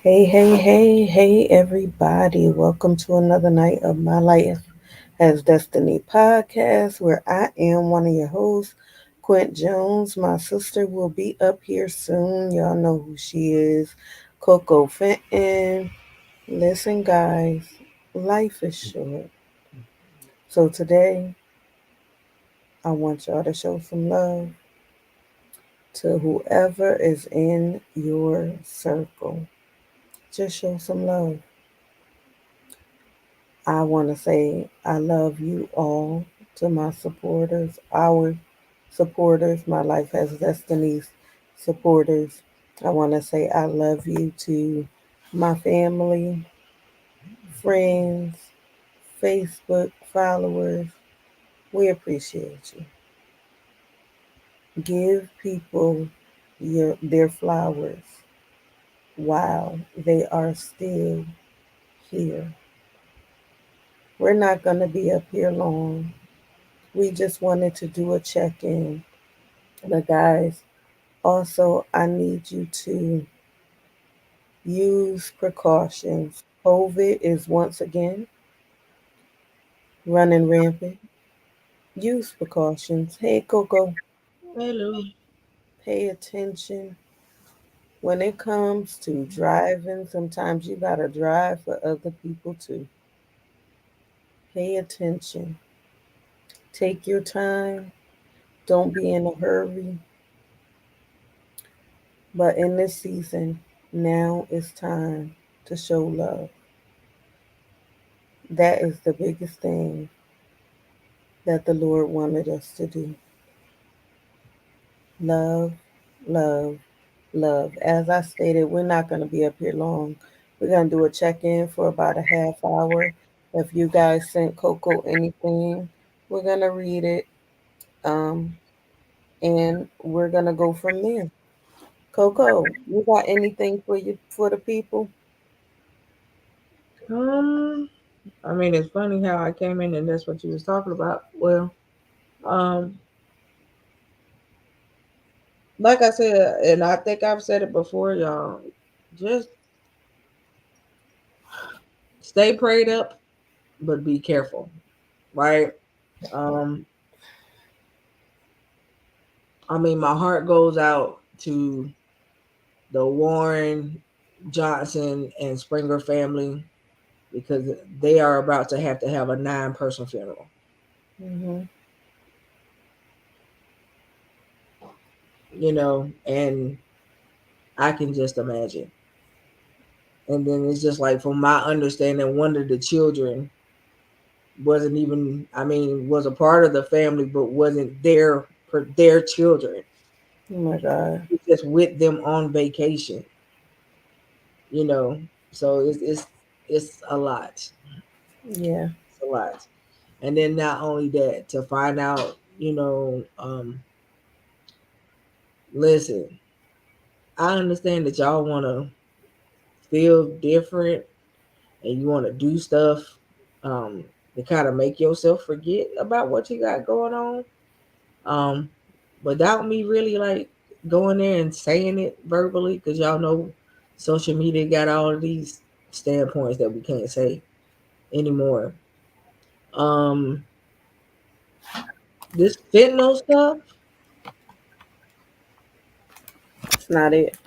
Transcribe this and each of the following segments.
Hey, everybody. Welcome to another night of My Life as Destiny podcast, where I am one of your hosts, Quint Jones. My sister will be up here soon. Y'all know who she is, Coco Fenton. Listen, guys, life is short. So today, I want y'all to show some love to whoever is in your circle. Just show some love. I want to say I love you all to my supporters, our supporters, my life has destinies supporters. I want to say I love you to my family, friends, Facebook followers. We appreciate you. Give people their flowers while they are still here. We're not going to be up here long. We just wanted to do a check in. But guys, also I need you to use precautions. COVID is once again running rampant. Use precautions. Hey Coco, Hello. pay attention. When it comes to driving, sometimes you gotta drive for other people too. Pay attention. Take your time. Don't be in a hurry. But in this season, now is time to show love. That is the biggest thing that the Lord wanted us to do. Love, love, love. As I stated, we're not going to be up here long. We're going to do a check in for about a half hour. If you guys sent Coco anything, we're going to read it, um, and we're going to go from there. Coco, you got anything for you for the people? Um, it's funny how I came in and that's what you was talking about. Well, um, like I said, and I think I've said it before, y'all. Just stay prayed up, but be careful, right? Um, my heart goes out to the Warren, Johnson, and Springer family because they are about to have a 9-person funeral. Hmm. And I can just imagine. And then it's just like, from my understanding, one of the children wasn't even, was a part of the family, but wasn't there for their children. Oh my God. He was just with them on vacation, you know. So it's a lot. Yeah. It's a lot. And then not only that, to find out, listen, I understand that y'all want to feel different and you want to do stuff um, to kind of make yourself forget about what you got going on, um, without me really like going there and saying it verbally, because y'all know social media got all of these standpoints that we can't say anymore. Um, this fentanyl stuff, It's not it.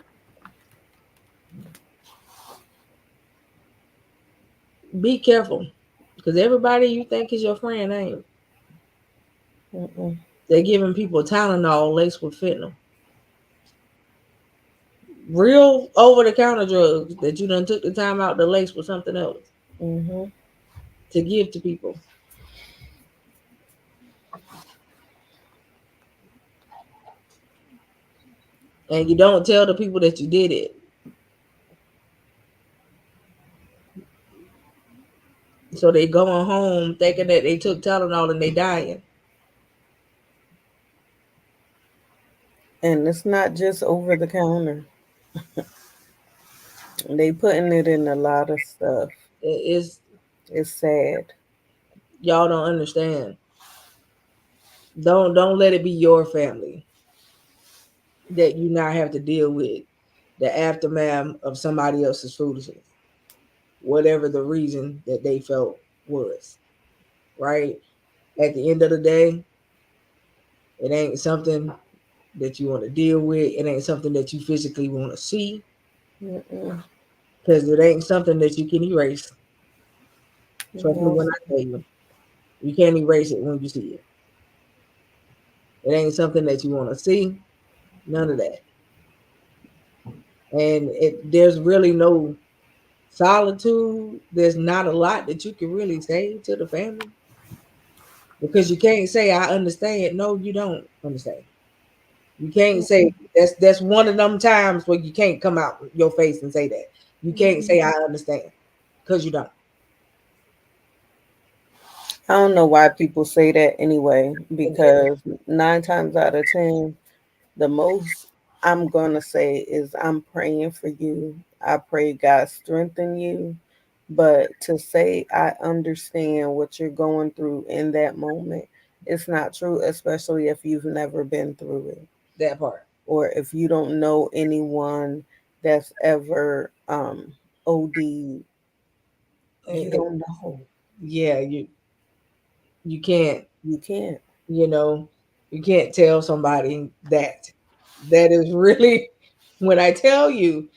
be careful, because everybody you think is your friend ain't. Mm-mm. They're giving people Tylenol laced with fentanyl. Real over the counter drugs that you done took the time out to lace with something else Mm-hmm. to give to people. And you don't tell the people that you did it. So they going home thinking that they took Tylenol and they dying. And it's not just over the counter. They putting it in a lot of stuff. It's It's sad. y'all don't understand. Don't let it be your family that you now have to deal with. the aftermath of somebody else's foolishness, whatever the reason that they felt was, right? At the end of the day, it ain't something that you want to deal with. It ain't something that you physically want to see Mm-mm. because it ain't something that you can erase. Trust me No, when I tell you, you can't erase it when you see it. It ain't something that you want to see. None of that. And there's really no solitude. There's not a lot that you can really say to the family because you can't say I understand. No, you don't understand. You can't say that's one of them times where you can't come out your face and say that. You can't say I understand because you don't. I don't know why people say that anyway, because 9 times out of 10, the most I'm gonna say is I'm praying for you. I pray God strengthen you. But to say I understand what you're going through in that moment, it's not true, especially if you've never been through it That part. or if you don't know anyone that's ever OD. You And don't know. yeah, you can't, You can't. you know, you can't tell somebody that. That is really when I tell you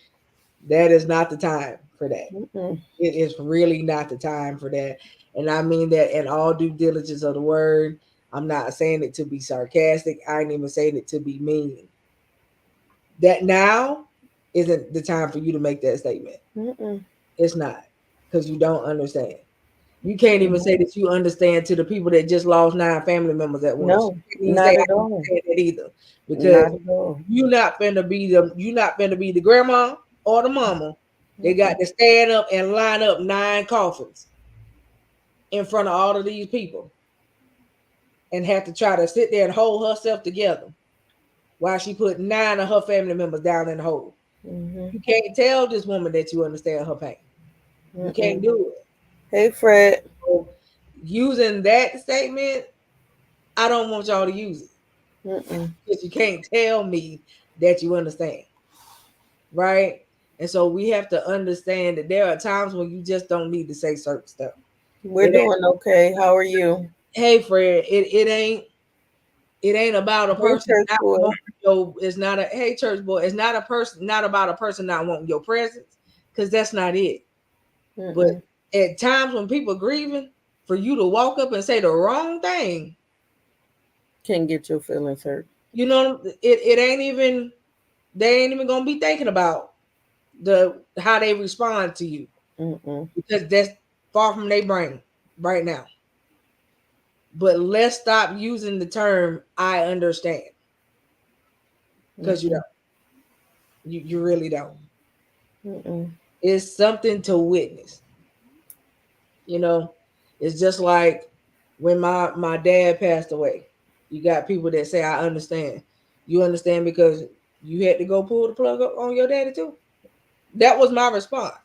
that is not the time for that. Mm-mm. It is really not the time for that. And I mean that in all due diligence of the word. I'm not saying it to be sarcastic. I ain't even saying it to be mean. That now isn't the time for you to make that statement. Mm-mm. It's not because you don't understand. You can't even say No, that you understand to the people that just lost 9 family members at once. no, You can't even say not I at all. understand that either because Not at all. you not finna be the grandma or the mama. They got Mm-mm. to stand up and line up 9 coffins in front of all of these people and have to try to sit there and hold herself together while she put 9 of her family members down in the hole. Mm-hmm. You can't tell this woman that you understand her pain. You can't Mm-mm. do it. Hey, Fred. So using that statement, I don't want y'all to use it Mm-mm. because you can't tell me that you understand, right? And so we have to understand that there are times when you just don't need to say certain stuff. We're It ain't, doing okay. How are you? hey Fred, it ain't about a Hey, person church not boy. wanting your it's not a hey church boy, it's not a person not about a person not wanting your presence, because that's not it. But Mm-mm. at times when people grieving, for you to walk up and say the wrong thing, Can't get your feelings hurt. you know, it ain't even they ain't even gonna be thinking about the how they respond to you Mm-mm. because that's far from their brain right now. But let's stop using the term I understand because you Mm-mm. don't. You really don't. Mm-mm. It's something to witness. You know, it's just like when my dad passed away. You got people that say I understand. You understand because you had to go pull the plug up on your daddy too. That was my response.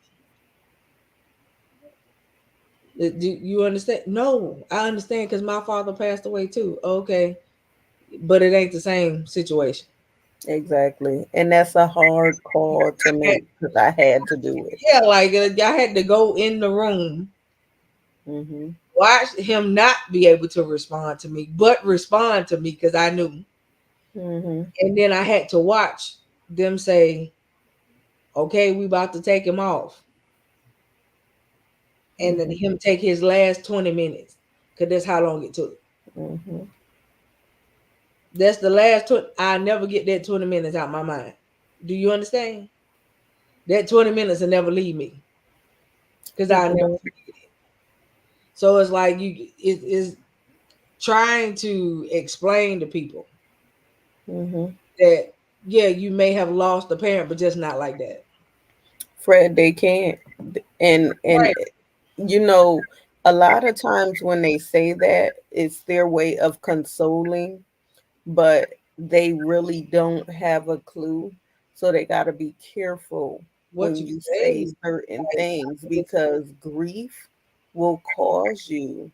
Do you understand? No, I understand because my father passed away too. Okay, but it ain't the same situation. Exactly. And that's a hard call to make because I had to do it. Yeah, like I had to go in the room, Mm-hmm. watch him not be able to respond to me, but respond to me because I knew. Mm-hmm. And then I had to watch them say, "Okay, we about to take him off," and then Mm-hmm. him take his last 20 minutes because that's how long it took. Mm-hmm. That's the last 20. I never get that 20 minutes out my mind. Do you understand? That 20 minutes will never leave me because I People never don't. forget it. So it's like it is trying to explain to people Mm-hmm. that yeah, you may have lost a parent, but just not like that. Fred, they can't. And Right. you know, a lot of times when they say that, it's their way of consoling, but they really don't have a clue. So they got to be careful What when you you say, say certain like, things because grief will cause you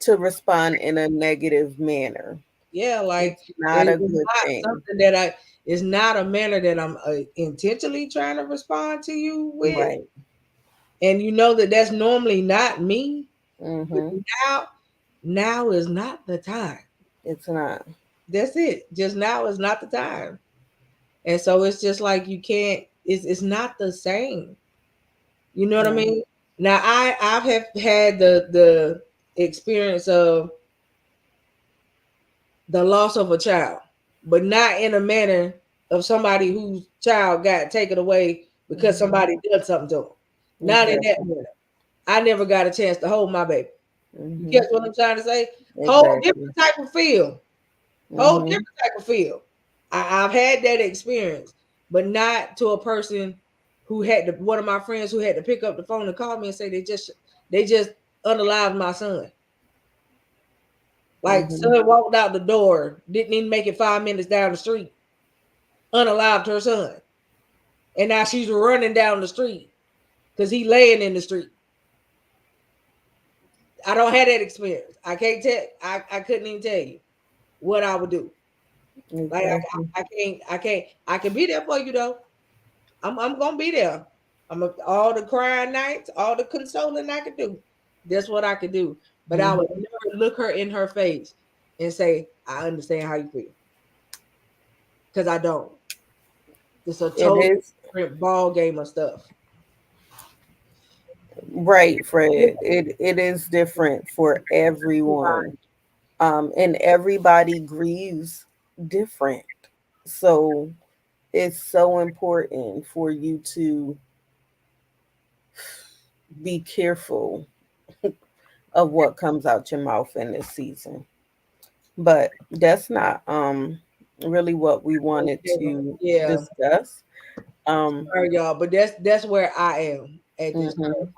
to respond in a negative manner. Yeah, like It's not a good not thing. something that it's not a manner that I'm intentionally trying to respond to you with, Right. and you know that that's normally not me. But Mm-hmm. now is not the time. It's not. That's it. Just now is not the time. And so it's just like you can't. It's not the same. You know what I No. mean? Now I've have had the experience of the loss of a child, but not in a manner of somebody whose child got taken away because Mm-hmm. somebody did something to them. Not in that Exactly. manner. I never got a chance to hold my baby. You Mm-hmm. get what I'm trying to say? Whole Exactly. different type of feel. Whole Mm-hmm. different type of feel. I've had that experience, but not to a person who had to, one of my friends who had to pick up the phone and call me and say they just unalived my son. Like Mm-hmm. son walked out the door, didn't even make it 5 minutes down the street, unalived her son, and now she's running down the street because he laying in the street. I don't have that experience. I can't tell. I couldn't even tell you what I would do. Like Exactly. I can be there for you though. I'm gonna be there. All the crying nights, all the consoling I could do. That's what I could do. But I would Mm-hmm. never look her in her face and say, I understand how you feel. Because I don't. It's a It totally is different ball game of stuff. right, Fred. It is different for everyone. And everybody grieves different. So it's so important for you to be careful of what comes out your mouth in this season. But that's not really what we wanted to Yeah, discuss. Um sorry, y'all, but that's where I am at this mhm.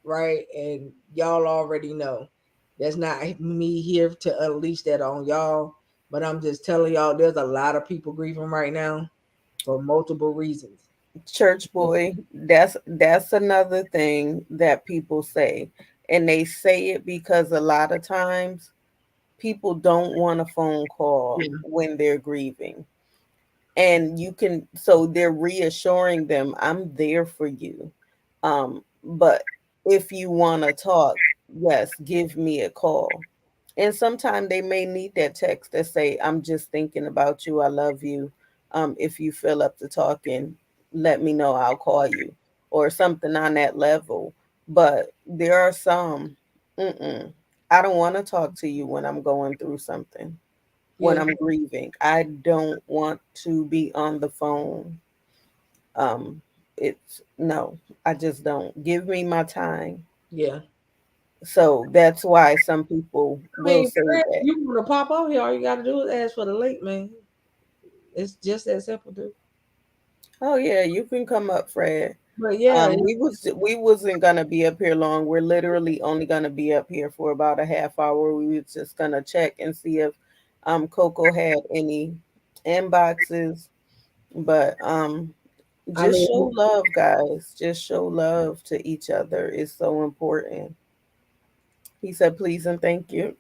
right? And y'all already know that's not me here to unleash that on y'all, but I'm just telling y'all there's a lot of people grieving right now for multiple reasons. Church boy, that's another thing that people say. And they say it because a lot of times people don't want a phone call Yeah, when they're grieving. And you can, so they're reassuring them, I'm there for you. But if you want to talk, yes, give me a call. And sometimes they may need that text that say, I'm just thinking about you, I love you. If you feel up to talking, let me know, I'll call you, or something on that level. But there are some, mm-mm, I don't want to talk to you when I'm going through something, when yeah, I'm grieving. I don't want to be on the phone. Um, it's no, I just don't. Give me my time. yeah. So that's why some people I will mean, say Fred, that. you want to pop out here? All you got to do is ask for the link, man. It's just that simple, dude. Oh yeah, you can come up, Fred. But yeah, We wasn't gonna be up here long. We're literally only gonna be up here for about a half hour. We was just gonna check and see if Coco had any inboxes. But I just mean, show love, guys. Just show love to each other. It's so important. He said please and thank you.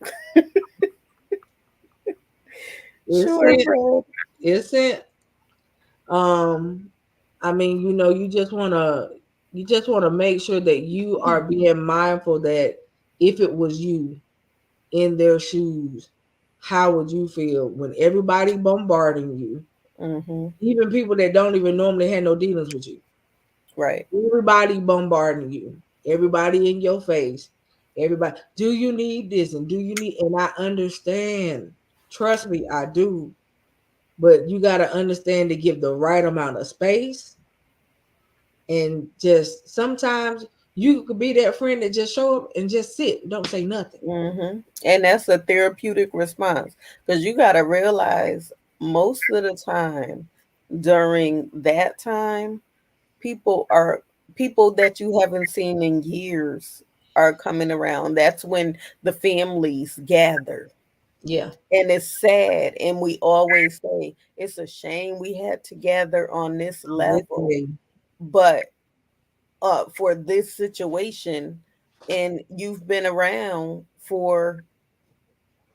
it's Sure, sent. Fred. It's sent. Um, I mean, you just wanna make sure that you are being mindful that if it was you in their shoes, how would you feel when everybody bombarding you, Mm-hmm. even people that don't even normally have no dealings with you, Right. everybody bombarding you, everybody in your face, everybody. Do you need this and do you need? And I understand. Trust me, I do. But you got to understand to give the right amount of space and just sometimes you could be that friend that just show up and just sit, don't say nothing. And that's a therapeutic response because you got to realize most of the time during that time, people are people that you haven't seen in years are coming around. That's when the families gather. Yeah. And it's sad. And we always say it's a shame we had to gather on this This level. way. But for this situation, and you've been around for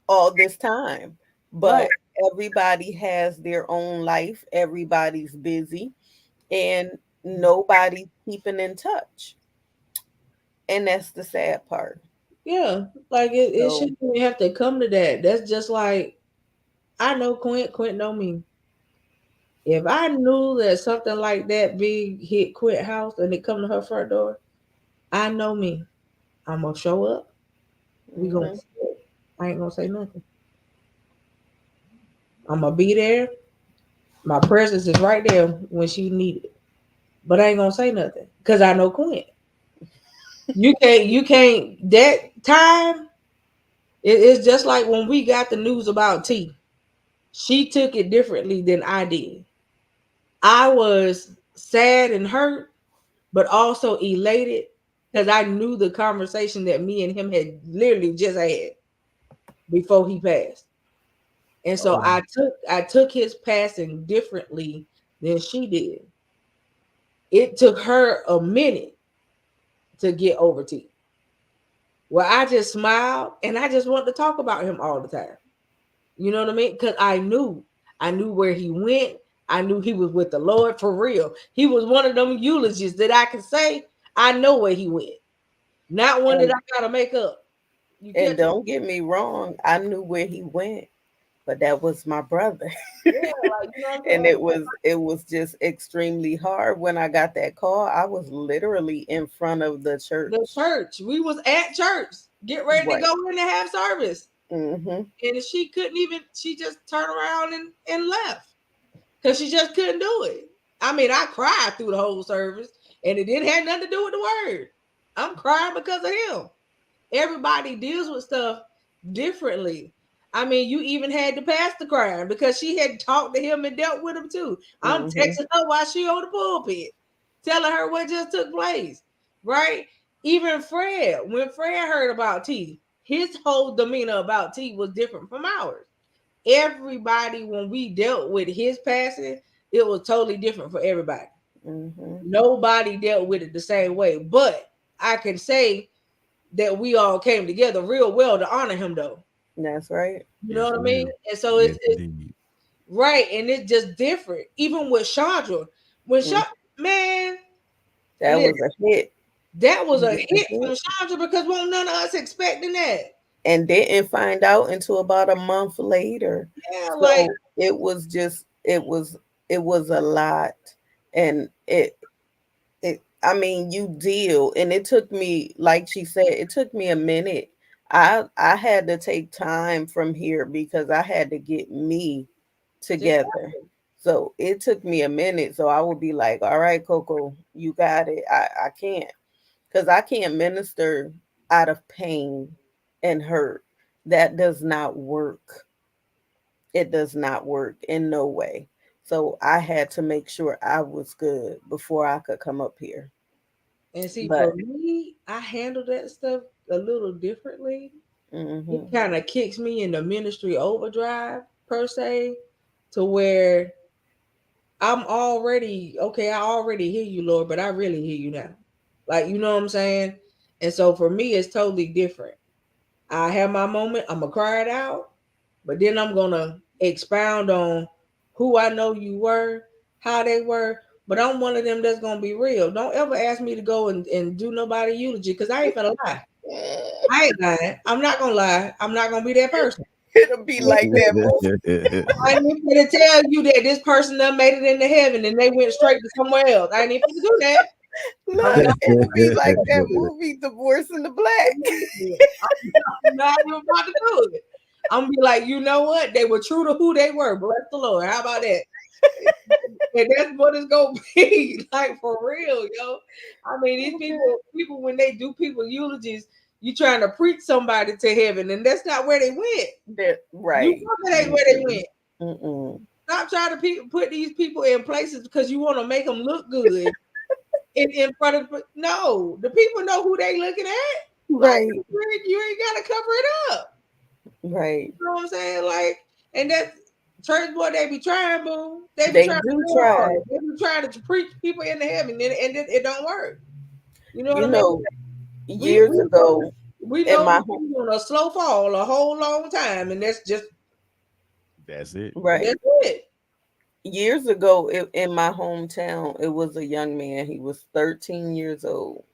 all this time. Right. but everybody has their own life. Everybody's busy, and nobody's keeping in touch. And that's the sad part. Yeah. Like it So, shouldn't even have to come to that. That's just like I know Quint know me. If I knew that something like that big hit Quint house and it come to her front door, I know me. I'm gonna show up. We gonna mhm, sit. I ain't gonna say nothing. I'm gonna be there. My presence is right there when she need it. But I ain't gonna say nothing. Cause I know Quint. You can't that time it's just like when we got the news about T. She took it differently than I did. I was sad and hurt, but also elated because I knew the conversation that me and him had literally just had before he passed. And so oh, I took his passing differently than she did. It took her a minute to get over T. Well, I just smiled and I just wanted to talk about him all the time. You know what I mean? Because I knew where he went. I knew he was with the Lord for real. He was one of them eulogies that I can say I know where he went. Not one that and I gotta make up. You and catch it? don't get me wrong, I knew where he went, but that was my brother. Yeah, like you know what I'm And saying? it was just extremely hard when I got that call. I was literally in front of the The church. church. We was at church, get ready to Right. go in and have service. Mhm. And she couldn't even, she just turned around and left. Because she just couldn't do it. I mean, I cried through the whole service, and it didn't have nothing to do with the word. I'm crying because of him. Everybody deals with stuff differently. I mean, you even had the pastor crying because she had talked to him and dealt with him too. I'm Mhm. texting her while she on the pulpit, telling her what just took place. Right? Even Fred, when Fred heard about T, his whole demeanor about T was different from ours. Everybody, when we dealt with his passing, it was totally different for everybody. Mhm. Nobody dealt with it the same way. But I can say that we all came together real well to honor him though. That's right. You know Yes, what I mean? ma'am. And so it's, Yes, it's indeed. right, and it's just different. Even with Chandra, when Mm. man, That listen, was a hit. that was It a was a hit from hit. Chandra because won't none of us expecting that. And didn't find out until about a month later. Yeah, like So it was a lot. And I mean, you deal, and it took me, like she said, it took me a minute. I had to take time from here because I had to get me together. So it took me a minute. So I would be like, all right, Coco, you got it. I can't, because I can't minister out of pain and hurt. That does not work. It does not work in no way. So I had to make sure I was good before I could come up here. and see But for me, I handle that stuff a little differently. It mhm, kind of kicks me in the ministry overdrive per se, to where I'm already okay. I already hear you, Lord, but I really hear you now. Like you know what I'm saying. And so for me, it's totally different. I have my moment. I'm gonna cry it out, but then I'm gonna expound on who I know you were, how they were. But I'm one of them that's gonna be real. Don't ever ask me to go and do nobody eulogy because I ain't gonna lie. I ain't lying. I'm not gonna lie. I'm not gonna be that person. it'll be like that movie. I ain't even gonna tell you that this person done made it into heaven and they went straight to somewhere else. I ain't even gonna do that. I'm Look, not it'll be like that movie, Divorce in the Black. I'm not even about to do it. I'm gonna be like, you know what? They were true to who they were. Bless the Lord. How about that? And that's what it's gonna be like for real, yo. I mean, these people when they do people eulogies, you trying to preach somebody to heaven, and that's not where they went. You Right. know that ain't where they went. Mm-mm. Stop trying to put these people in places because you want to make them look good in front of. No, the people know who they looking at. Like Right. you ain't gotta cover it up. Right. You know what I'm saying? Like, and that church boy, they be trying, boo. They be They trying do so hard. try. They be trying to preach people into heaven, and it don't work. You know what You I mean? know, We years we know ago we in know my that home. we on a slow fall a whole long time, and that's just That's it. Right. That's it. Years ago, in my hometown, it was a young man. He was 13 years old,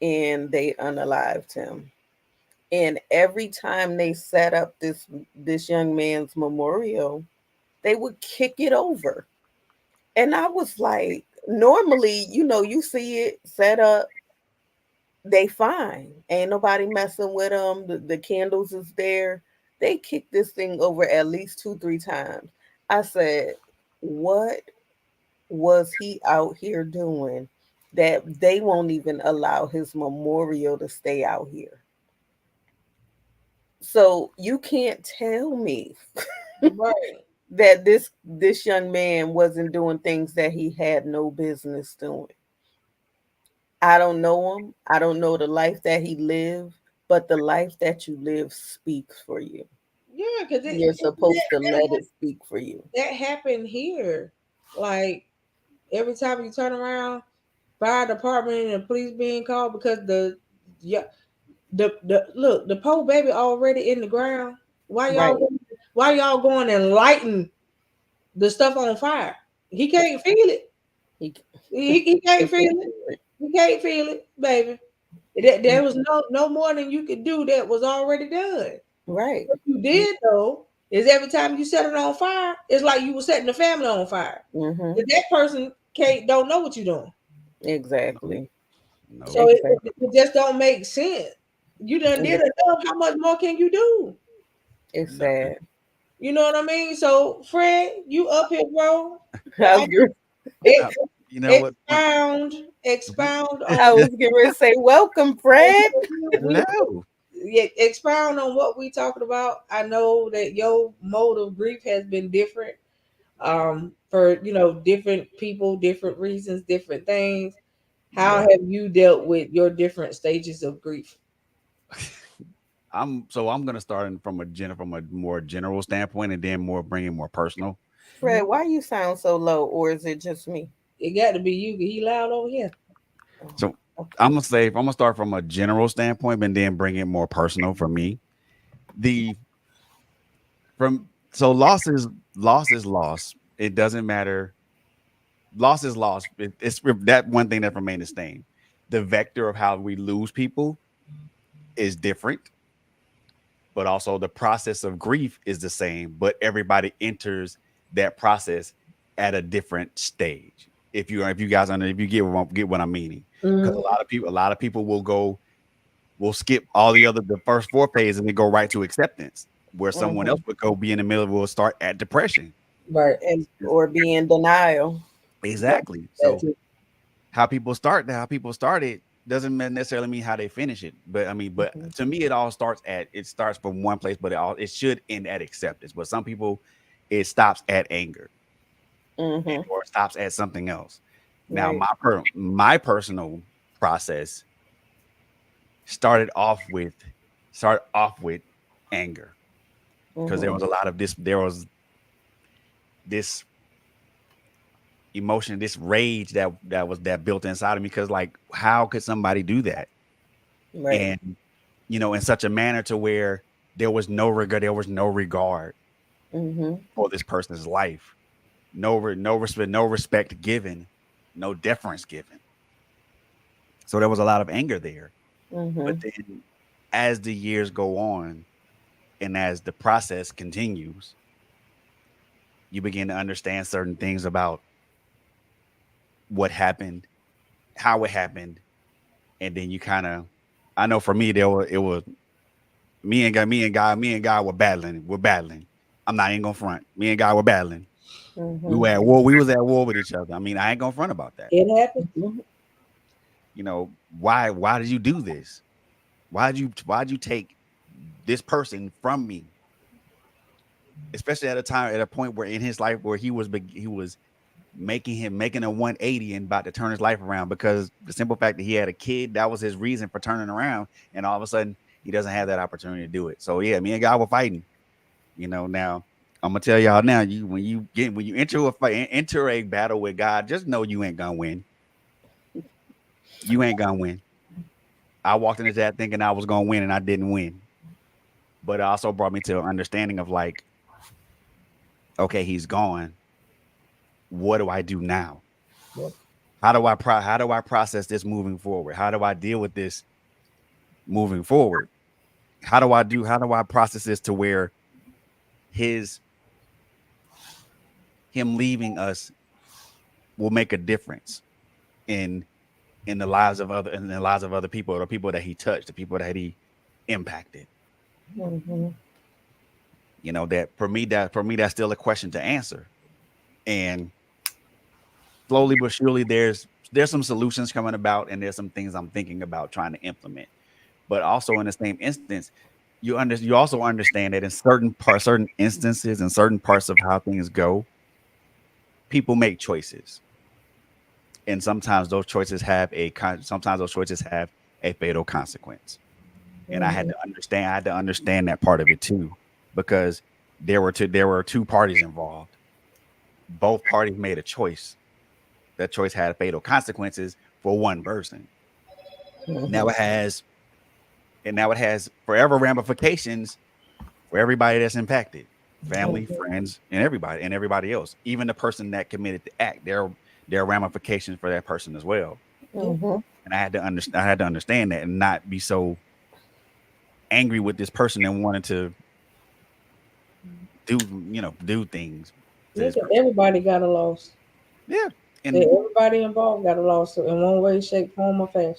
and they unalived him. And every time they set up this young man's memorial, they would kick it over. And I was like, normally, you see it set up, they fine. Ain't nobody messing with them. The candles is there. They kicked this thing over at least two, three times. I said, what was he out here doing that they won't even allow his memorial to stay out here? So you can't tell me Right. that this young man wasn't doing things that he had no business doing. I don't know him. I don't know the life that he lived, but the life that you live speaks for you. Yeah, because You're supposed to let it speak for you. that happened here. Like every time you turn around, fire department and the police being called because yeah the look the poor baby already in the ground. Why y'all Right. why y'all going and lighting the stuff on fire? He can't feel it. He, He can't he feel can't it. do it. He can't feel it, baby. There was no more than you could do that was already done. Right. What you did though is every time you set it on fire, it's like you were setting the family on fire. Mm-hmm. If that person can't don't know what you're doing, Exactly. No. so Exactly. it just don't make sense. You done did enough. How much more can you do? It's Nothing. sad. You know what I mean? So Fred, you up here, bro? I I was gonna, Uh, ex- you know what? expound I on was gonna say, welcome, Fred. we Hello. yeah, expound on what we talking about. I know that your mode of grief has been different for different people, different reasons, different things. How Yeah. have you dealt with your different stages of grief? I'm gonna start from a more general standpoint and then more bringing more personal. Fred, why you sound so low, or is it just me? It got to be you. He loud over here. Oh, So okay. I'm gonna start from a general standpoint and then bring it more personal for me. The from so loss is loss. It doesn't matter. Loss is loss. It's that one thing that remains the same. The vector of how we lose people is different, but also the process of grief is the same, but everybody enters that process at a different stage. If you guys if you get what I'm meaning, because Mhm. a lot of people will skip all the first four phases and then go right to acceptance, where someone Mm-hmm. else would go be in the middle, will start at depression. Right. And or be in denial. Right. Exactly. That's So how people started doesn't necessarily mean how they finish it. But I mean, but Mm-hmm. to me, it starts from one place, but it should end at acceptance. But some people, it stops at anger Mm-hmm. or stops at something else. Now, Right. my personal process started off with started off with anger because there Mm-hmm. was a lot of this. There was this emotion, this rage that built inside of me. Because like, how could somebody do that? Right. And in such a manner to where there was no regard Mm-hmm. for this person's life, no respect given, no deference given. So there was a lot of anger there. Mm-hmm. But then, as the years go on, and as the process continues, you begin to understand certain things about what happened, how it happened, and then you kind of, I know for me, it was me and God were battling. We're battling. I'm not even gonna front. Me and God were battling. We Mm-hmm. were at war. We was at war with each other. I mean, I ain't gonna front about that. it happened. Mm-hmm. Why did you do this? Why'd you take this person from me? Especially at a point where in his life where he was making a 180 and about to turn his life around, because the simple fact that he had a kid, that was his reason for turning around, and all of a sudden he doesn't have that opportunity to do it. So yeah, me and God were fighting. Now I'm gonna tell y'all now, when you enter a fight, enter a battle with God, just know you ain't gonna win. You ain't gonna win. I walked into that thinking I was gonna win and I didn't win. But it also brought me to an understanding of like, okay, he's gone. What do I do now? Yep. How do I process this moving forward? How do I deal with this moving forward? How do I process this to where his him leaving us will make a difference in in the lives of other people, the people that he touched, the people that he impacted. Mm-hmm. You know, that for me that's still a question to answer. And slowly but surely there's some solutions coming about, and there's some things I'm thinking about trying to implement. But also in the same instance, you also understand that in certain instances and certain parts of how things go, people make choices, and sometimes those choices have a fatal consequence. And Mm-hmm. I had to understand that part of it too, because there were two parties involved. Both parties made a choice. That choice had fatal consequences for one person. Now Mm-hmm. it has now it has forever ramifications for everybody that's impacted, family, friends, and everybody else, even the person that committed the act. There are ramifications for that person as well. Yeah. Mm-hmm. And I had to understand that and not be so angry with this person and wanted to do do things to Look this at person. everybody got a loss. Yeah, Yeah, and everybody involved got a loss in one way, shape, form, or fashion.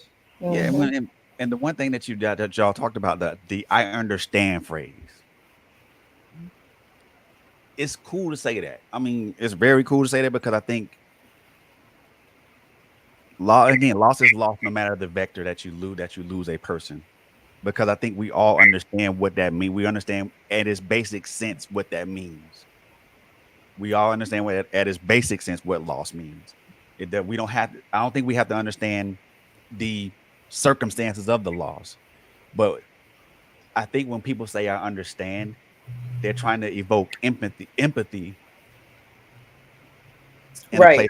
yeah, Mm-hmm. and the one thing that y'all talked about, the I understand phrase, it's cool to say that. I mean, it's very cool to say that because I think loss is loss no matter the vector that you lose a person. Because I think we all understand what that means. We understand at its basic sense what that means. We all understand what at its basic sense what loss means. That we don't have. I don't think we have to understand the circumstances of the loss, but I think when people say I understand, they're trying to evoke empathy in a Right. place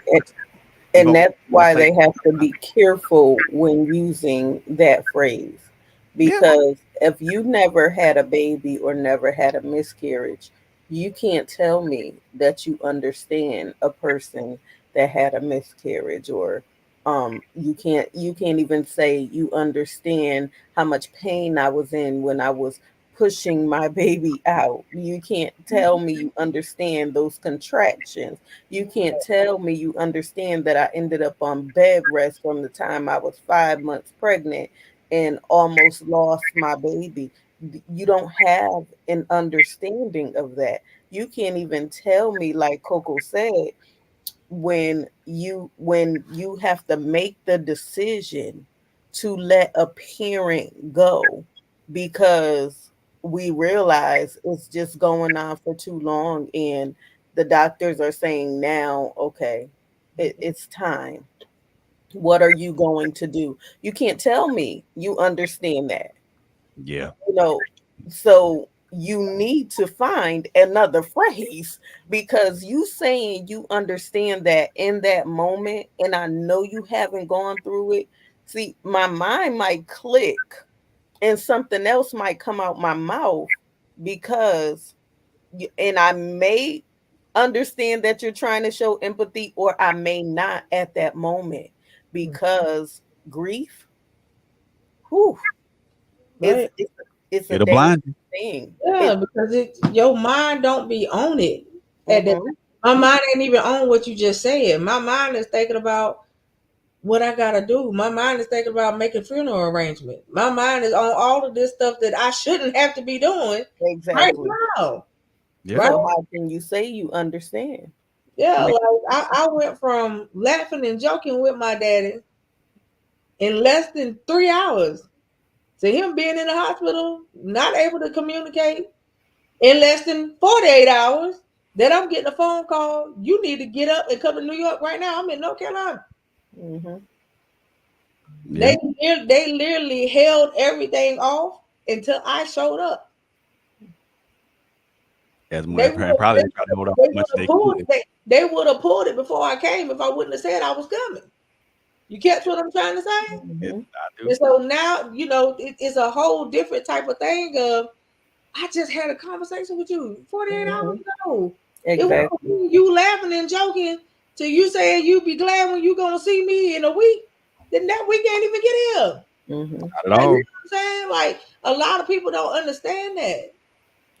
And evoke that's in a why place. they have to be careful when using that phrase. Yeah, Because if you never had a baby or never had a miscarriage, you can't tell me that you understand a person that had a miscarriage, or you can't even say you understand how much pain I was in when I was pushing my baby out. You can't tell me you understand those contractions. You can't tell me you understand that I ended up on bed rest from the time I was 5 months pregnant and almost lost my baby. You don't have an understanding of that. You can't even tell me, like Coco said, when you have to make the decision to let a parent go because we realize it's just going on for too long, and the doctors are saying now, okay, it's time. What are you going to do? You can't tell me you understand that. yeah, you know so you need to find another phrase, because you saying you understand that in that moment, and I know you haven't gone through it. See, my mind might click and something else might come out my mouth, because and I may understand that you're trying to show empathy, or I may not at that moment, because grief, whew, is Right. it's a it'll dangerous blind you. thing. Yeah, because your mind don't be on it. At that, Mhm. my mind ain't even on what you just said. My mind is thinking about what I gotta do. My mind is thinking about making funeral arrangement. My mind is on all of this stuff that I shouldn't have to be doing right Exactly. now. Yeah, Right? So how can you say you understand? Yeah, make like I went from laughing and joking with my daddy in less than 3 hours to him being in the hospital, not able to communicate in less than 48 hours. Then I'm getting a phone call. You need to get up and come to New York right now. I'm in North Carolina. Hmm. yeah. They literally held everything off until I showed up. As They much would and probably they try to hold on as much as have they pulled could. they would have pulled it before I came if I wouldn't have said I was coming. You catch what I'm trying to say? Yeah, Hmm. I do. And so now, it's a whole different type of thing of I just had a conversation with you 48 Hmm. hours ago. It was Exactly. you laughing and joking till you saying you be glad when you gonna see me in a week. Then that week ain't even get here. Hmm. Not at Like, you know all. what I'm saying? Like a lot of people don't understand that.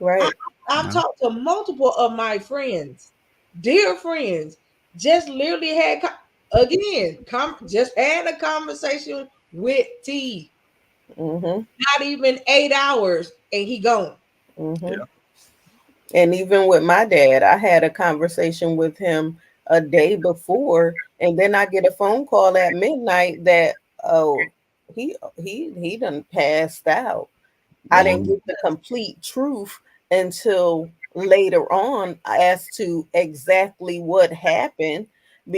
I, Right. I've No. talked to multiple of my friends, dear friends, just literally had just had a conversation with T. Hmm. Not even 8 hours, and he gone. Hmm. Yeah. And even with my dad, I had a conversation with him a day before, and then I get a phone call at midnight that, oh, he done passed out. I didn't Mhm. get the complete truth until later on as to exactly what happened.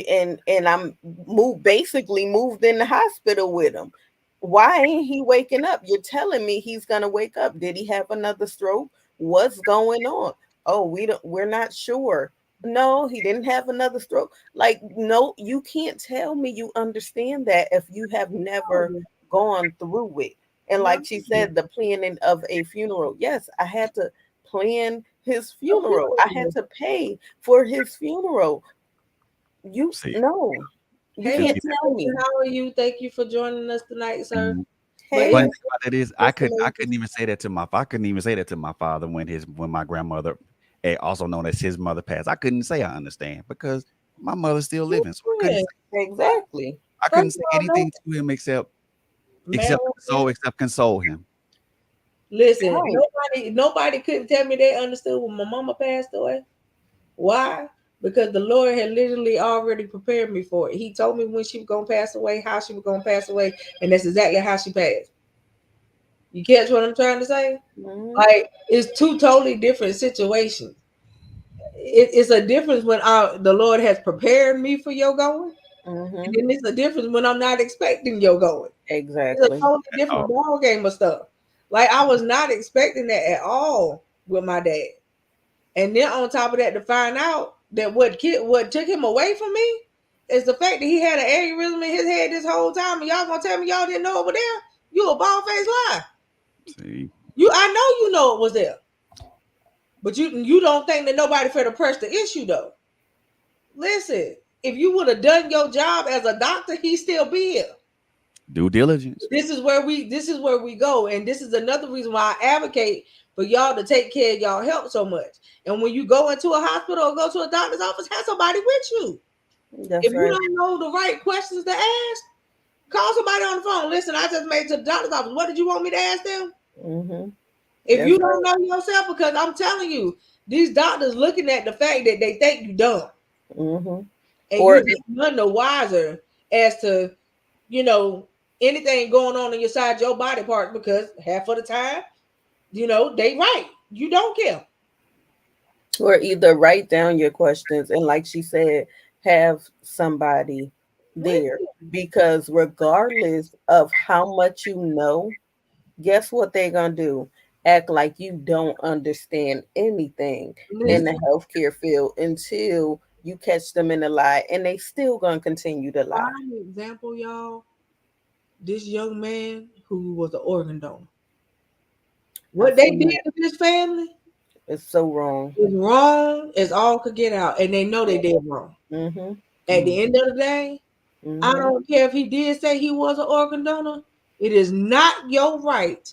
And I'm moved in the hospital with him. Why ain't he waking up? You're telling me he's gonna wake up. Did he have another stroke? What's going on? Oh, we're not sure. No, he didn't have another stroke. Like, no, you can't tell me you understand that if you have never gone through it. And No, like she said, the planning of a funeral. Yes, I had to plan his funeral. I had no. to pay for his funeral. You See, no, you Hey, and can't see Mr. that. tell Nathan, me. how are you? Thank you for joining us tonight, sir. And But Hey, funny yeah, thing about that is, Mr. I Nathan. couldn't even say that to I couldn't even say that to my father when my grandmother, also known as his mother, passed. I couldn't say I understand because my mother's still living, so Yeah. exactly. I couldn't First say of all, anything to him man, except console him. listen, Right. nobody couldn't tell me they understood when my mama passed away. Why? Because the Lord had literally already prepared me for it. He told me when she was gonna pass away, how she was gonna pass away, and that's exactly how she passed. You catch what I'm trying to say? Hmm. Like it's two totally different situations. It's a difference when the Lord has prepared me for your going, and Hmm. then it's a difference when I'm not expecting your going. It's a Exactly. totally different Oh, ball game of stuff. Like I was not expecting that at all with my dad. And then on top of that, to find out that what took him away from me is the fact that he had an aneurysm in his head this whole time, and y'all gonna tell me y'all didn't know it was there? You a bald faced lie. see, I know you know it was there, but you don't think that nobody for to press the issue though. Listen, if you would have done your job as a doctor, he still be here. due diligence. This is where we go, and this is another reason why I advocate for y'all to take care of y'all health so much. And when you go into a hospital or go to a doctor's office, have somebody with you. That's If you right. don't know the right questions to ask, call somebody on the phone. Listen, I just made it to the doctor's office. What did you want me to ask them? Hmm. If That's you don't right. know yourself, because I'm telling you, these doctors looking at the fact that they think you dumb, Hmm. and you Or just none the wiser as to you know anything going on inside your body part, because half of the time, they right. You don't care. or either write down your questions and, like she said, have somebody With there, because regardless of how much you know, guess what they're gonna do? Act like you don't understand anything in the listen, healthcare field until you catch them in a lie, and they still gonna continue to lie. prime example, y'all. This young man who was an organ donor. I What they did see to this family it's so wrong. is wrong as all could get out, and they know they did wrong. Mm-hmm. At the end of the day, I Mm-hmm. don't care if he did say he was an organ donor. It is not your right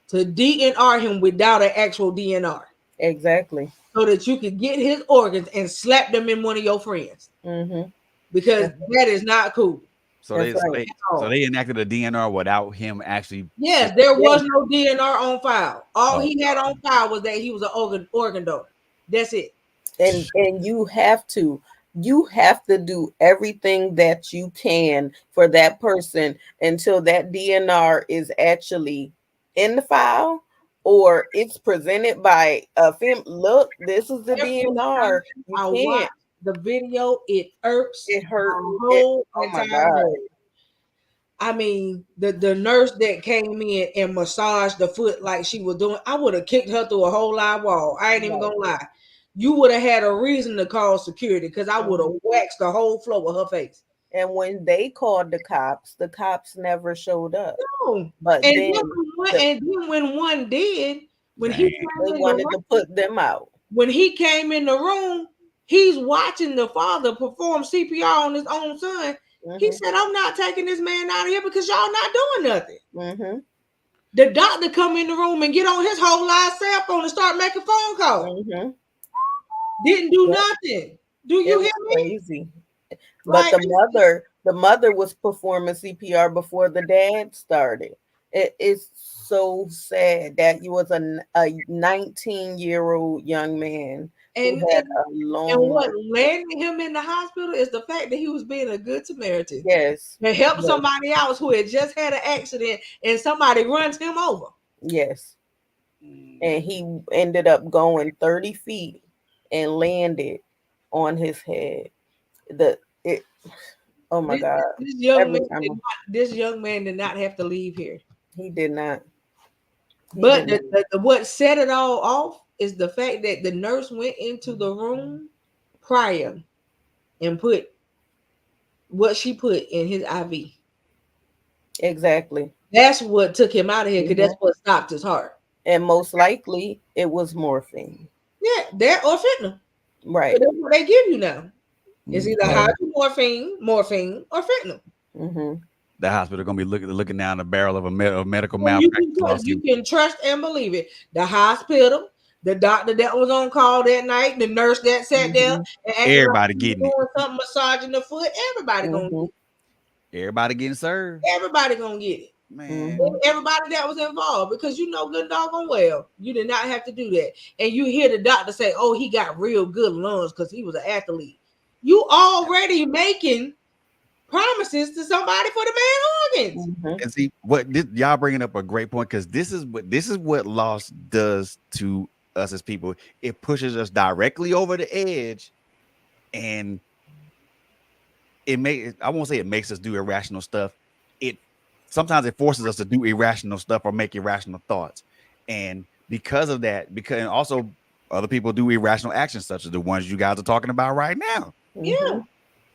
to DNR him without an actual DNR, Exactly. so that you can get his organs and slap them in one of your friends, Mm-hmm. because That's, that is not cool So that's they so right. they at so all. they enacted a DNR without him actually. Yes, there Yes. was no DNR on file. All Oh he had on file was that he was an organ donor. That's it. And you have to do everything that you can for that person until that DNR is actually in the file, or it's presented by a film. Look, this is the Every time DNR. You I watch can't. the video, it irks It hurt. my It. whole Oh my entire God. head. I mean, the nurse that came in and massaged the foot like she was doing, I would have kicked her through a whole live wall. I ain't even Right. gonna lie. You would have had a reason to call security, because I would have Mhm. waxed the whole floor with her face. And when they called the cops never showed up. No. But And then then when one did, when he dang. came they in the wanted to room, put them out. when he came in the room, he's watching the father perform CPR on his own son. He said, I'm not taking this man out of here because y'all not doing nothing. The doctor come in the room and get on his whole live cell phone and start making phone calls. Didn't do nothing. Do you hear me? Crazy. But the mother was performing CPR before the dad started. It is so sad that he was a 19-year-old young man and who had a long. And what landed him in the hospital is the fact that he was being a good Samaritan. Yes. To help somebody else who had just had an accident and somebody runs him over. Yes. And he ended up going 30 feet and landed on his head. Oh my God. This young man did not have to leave here. He did not. But what set it all off is the fact that the nurse went into the room prior and put what she put in his IV. Exactly. That's what took him out of here, because that's what stopped his heart. And most likely it was morphine. Yeah, that or fentanyl. Right. So that's what they give you now. It's either hydromorphine, morphine, or fentanyl. The hospital gonna be looking down the barrel of a medical malpractice. You can trust and believe it. The hospital, the doctor that was on call that night, the nurse that sat there, and everybody getting doing something, massaging the foot. Everybody gonna get it. Everybody getting served. Everybody gonna get it. Man. Everybody that was involved, because you know good doggone well you did not have to do that. And you hear the doctor say, oh, he got real good lungs because he was an athlete. You already making promises to somebody for the man organs. And see y'all bringing up a great point, because this is what loss does to us as people. It pushes us directly over the edge, and I won't say it makes us do irrational stuff. Sometimes it forces us to do irrational stuff or make irrational thoughts. And because of that, and also other people do irrational actions, such as the ones you guys are talking about right now. Yeah.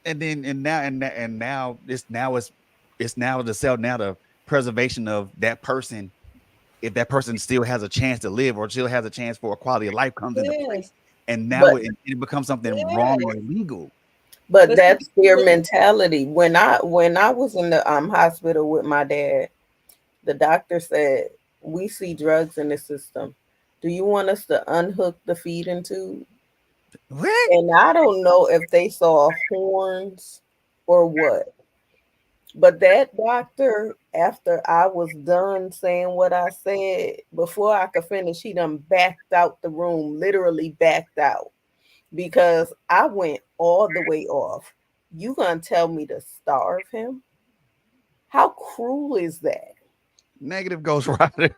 And now it's the preservation of that person. If that person still has a chance to live or still has a chance for a quality of life comes into place. And now it becomes something wrong or illegal. But that's their mentality. When I was in the hospital with my dad, the doctor said, we see drugs in the system. Do you want us to unhook the feeding tube? What? And I don't know if they saw horns or what. But that doctor, after I was done saying what I said, before I could finish, he done backed out the room, literally backed out. Because I went all the way off. You gonna tell me to starve him? How cruel is that? Negative Ghost Rider.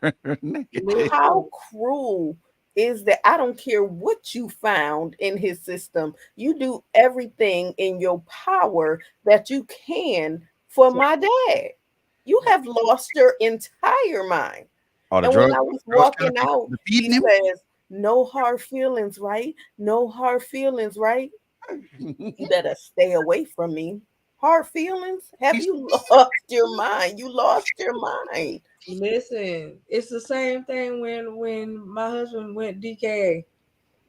How cruel is that? I don't care what you found in his system. You do everything in your power that you can for my dad. You have lost your entire mind. And when I was walking out, he says, no hard feelings, right? No hard feelings, right? You better stay away from me. Hard feelings? Have you lost your mind? You lost your mind. Listen, it's the same thing when my husband went DKA,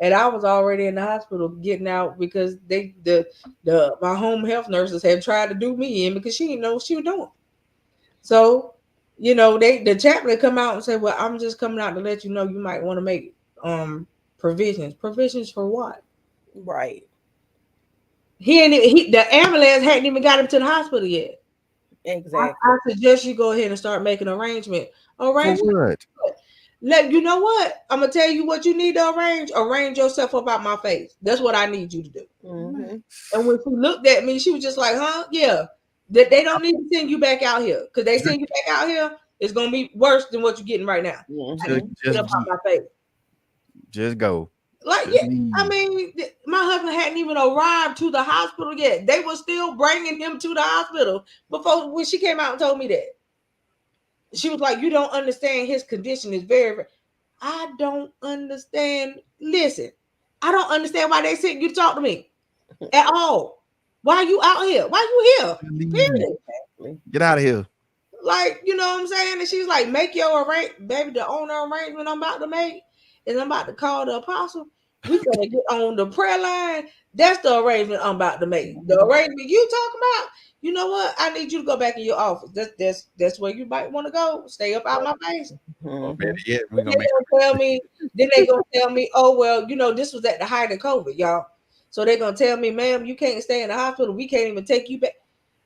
and I was already in the hospital getting out because my home health nurses had tried to do me in because she didn't know what she was doing. So, the chaplain come out and say, well, I'm just coming out to let you know you might want to make provisions for what? Right. The ambulance hadn't even got him to the hospital yet. Exactly. I suggest you go ahead and start making arrangement. For what? You know what? I'm gonna tell you what you need to arrange yourself up out my face. That's what I need you to do. And when she looked at me, she was just like, huh? Yeah. That they don't need to send you back out here, because they send you back out here, it's gonna be worse than what you're getting right now. Get up out my face. Just go. Like, yeah, I mean, my husband hadn't even arrived to the hospital yet. They were still bringing him to the hospital before, when she came out and told me that. She was like, you don't understand, his condition is very, very. I don't understand. Listen, I don't understand why they sent you to talk to me at all. Why are you out here? Why are you here? Period. Get out of here. Like, you know what I'm saying? And she's like, make your arrangement, baby. The owner arrangement I'm about to make is I'm about to call the apostle. We gotta get on the prayer line. That's the arrangement I'm about to make. The arrangement you talking about, you know what? I need you to go back in your office. That's where you might want to go. Stay up out my face. Or Mhm. better yet, we're Then gonna make they gonna tell me, oh well, this was at the height of COVID, y'all. So they're gonna tell me, ma'am, you can't stay in the hospital. We can't even take you back.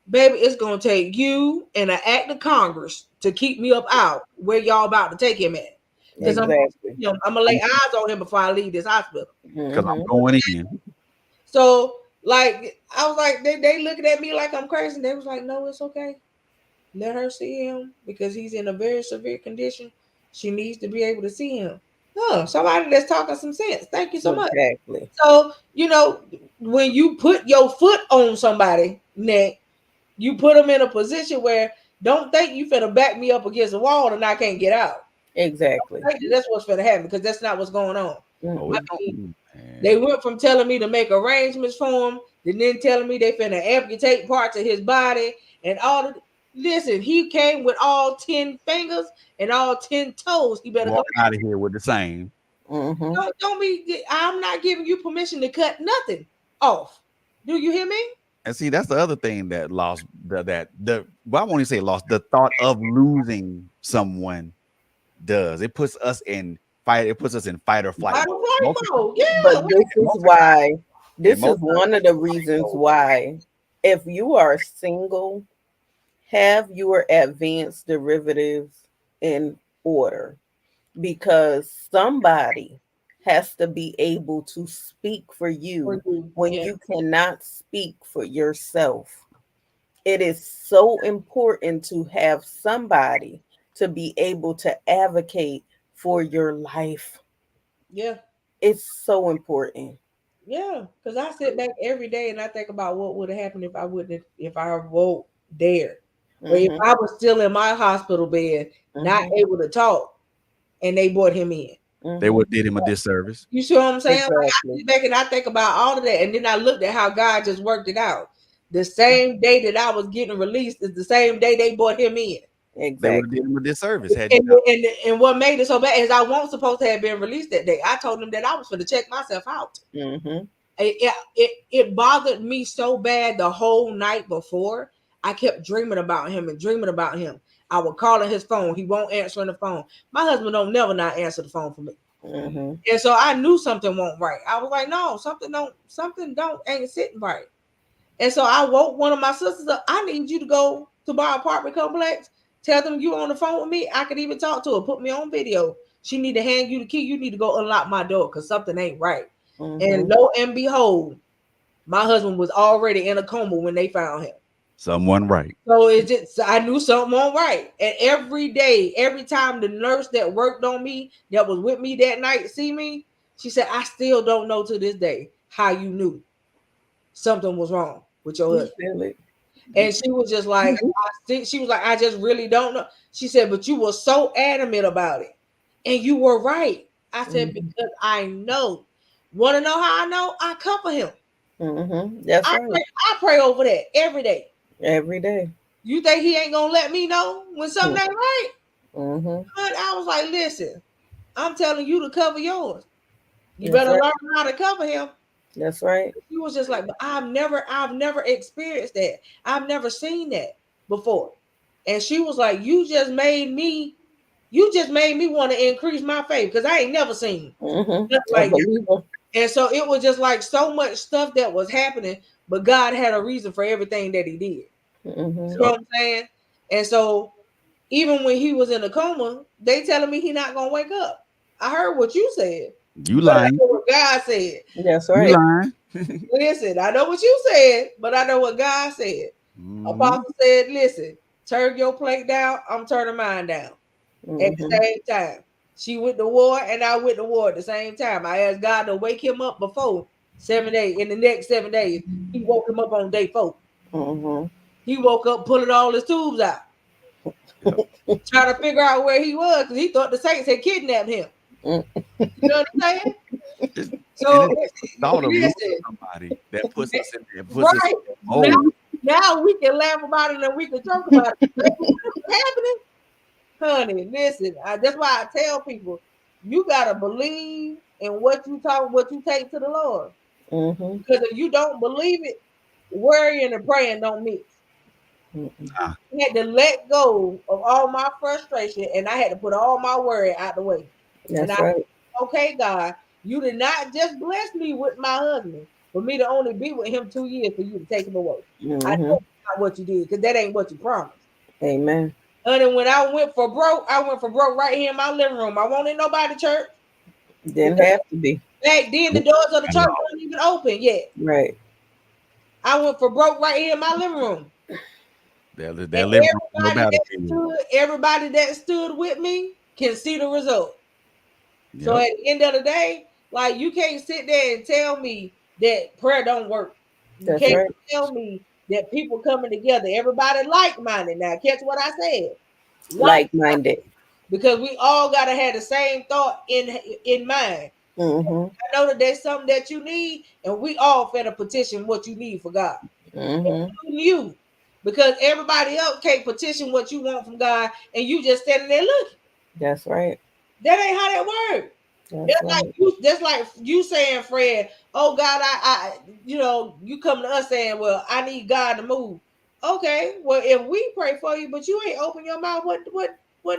Baby, it's gonna take you and an act of Congress to keep me up out where y'all about to take him at. Because Exactly. I'm gonna lay eyes on him before I leave this hospital. because I'm Mhm. going in. So, like, I was like, they looking at me like I'm crazy. And they was like, no, it's okay. Let her see him because he's in a very severe condition. She needs to be able to see him. Oh, somebody that's talking some sense. Thank you so much. Exactly. So, when you put your foot on somebody's neck, you put them in a position where don't think you finna back me up against the wall and I can't get out. Exactly. That's what's finna happen because that's not what's going on. Oh, I it's mean, man. they went from telling me to make arrangements for him, to then telling me they finna amputate parts of his body and all of. Listen, he came with all 10 fingers and all 10 toes. He better come. Walk out of here with the same. Mhm. Don't be. I'm not giving you permission to cut nothing off. Do you hear me? And see, that's the other thing that lost well, I won't even say lost, the thought of losing someone does. It puts us in fight, it puts us in fight or flight I mode. don't like mode. But Yeah. this is most one of the reasons why if you are single, have your advanced derivatives in order, because somebody has to be able to speak for you when Yeah. you cannot speak for yourself. It is so important to have somebody to be able to advocate for your life. Yeah. It's so important. Yeah. Because I sit back every day and I think about what would have happened if I woke there. Or if Mhm. I was still in my hospital bed, not Mhm. able to talk, and they brought him in. they Mhm. would did him a disservice. You see what I'm saying? Like, I Exactly. sit back and I think about all of that, and then I looked at how God just worked it out. The same day that I was getting released is the same day they brought him in. They would have Exactly. did him a disservice had you And, not. and what made it so bad is I wasn't supposed to have been released that day. I told them that I was going to check myself out. Mhm. It bothered me so bad the whole night before. I kept dreaming about him and dreaming about him. I would call on his phone. He won't answer on the phone. My husband don't never not answer the phone for me. Mhm. And so I knew something wasn't right. I was like, no, something don't ain't sitting right. And so I woke one of my sisters up. I need you to go to my apartment complex. Tell them you on the phone with me. I could even talk to her. Put me on video. She need to hand you the key. You need to go unlock my door because something ain't right. And Mhm. lo and behold, my husband was already in a coma when they found him. Someone right. So it just I knew something wasn't right. And every day, every time the nurse that worked on me, that was with me that night, see me, she said, I still don't know to this day how you knew something was wrong with your You husband. feel it. And she was just like, she was like, I just really don't know. She said, but you were so adamant about it. And you were right. I said, Mhm. because I know. Want to know how I know? I cover him. Mhm. That's right. I pray over that every day. Every day. You think he ain't gonna let me know when something ain't right? Mhm. But I was like, listen, I'm telling you to cover yours. You That's better right. learn how to cover him. That's right. He was just like, but I've never experienced that. I've never seen that before. And she was like, you just made me want to increase my faith because I ain't never seen Mhm. nothing A like that. believer. And so it was just like so much stuff that was happening, but God had a reason for everything that he did. Mhm. You know what I'm saying? And so even when he was in a coma, they telling me he not gonna wake up. I heard what you said, You but I lying. know what God said. That's You right. lying. Listen, I know what you said, but I know what God said. Mhm. Apostle said, listen, turn your plate down, I'm turning mine down at the Mhm. same time. She went to war and I went to war at the same time. I asked God to wake him up before 7 days. In the next 7 days, he woke him up on day 4. Mhm. He woke up pulling all his tubes out, Yep. trying to figure out where he was because he thought the Saints had kidnapped him. Mm. You know what I'm saying? It's, and So it's the thought of losing listen, somebody that puts us in there, puts us right in that now, mode. now we can laugh about it and we can joke about it. What's happening, honey? Listen, that's why I tell people you gotta believe in what you talk, what you take to the Lord. Mm-hmm. Because if you don't believe it, worrying and praying don't mix. Nah. I had to let go of all my frustration and I had to put all my worry out the way. And That's I, right. okay, God, you did not just bless me with my husband for me to only be with him 2 years for you to take him away. I Mm-hmm. know that's not what you did because that ain't what you promised. Amen. And then when I went for broke, I went for broke right here in my living room. I wanted nobody to church Didn't because have to be. back then the doors of the I church know. weren't even open yet. Right. I went for broke right here in my living room. They're And living room, no battlefield. everybody that stood with me can see the result. So Yep. at the end of the day, like you can't sit there and tell me that prayer don't work. You That's can't right. tell me that people coming together, everybody like-minded. Now, catch what I said. Like, Like-minded. because we all gotta have the same thought in mind. Mm-hmm. I know that there's something that you need, and we all finna petition what you need for God, Mm-hmm. including you, because everybody else can't petition what you want from God, and you just standing there looking. That's right. That ain't how that works. That's right. That's like you saying, Fred, oh God, you come to us saying, well, I need God to move. Okay, well, if we pray for you, but you ain't open your mouth, what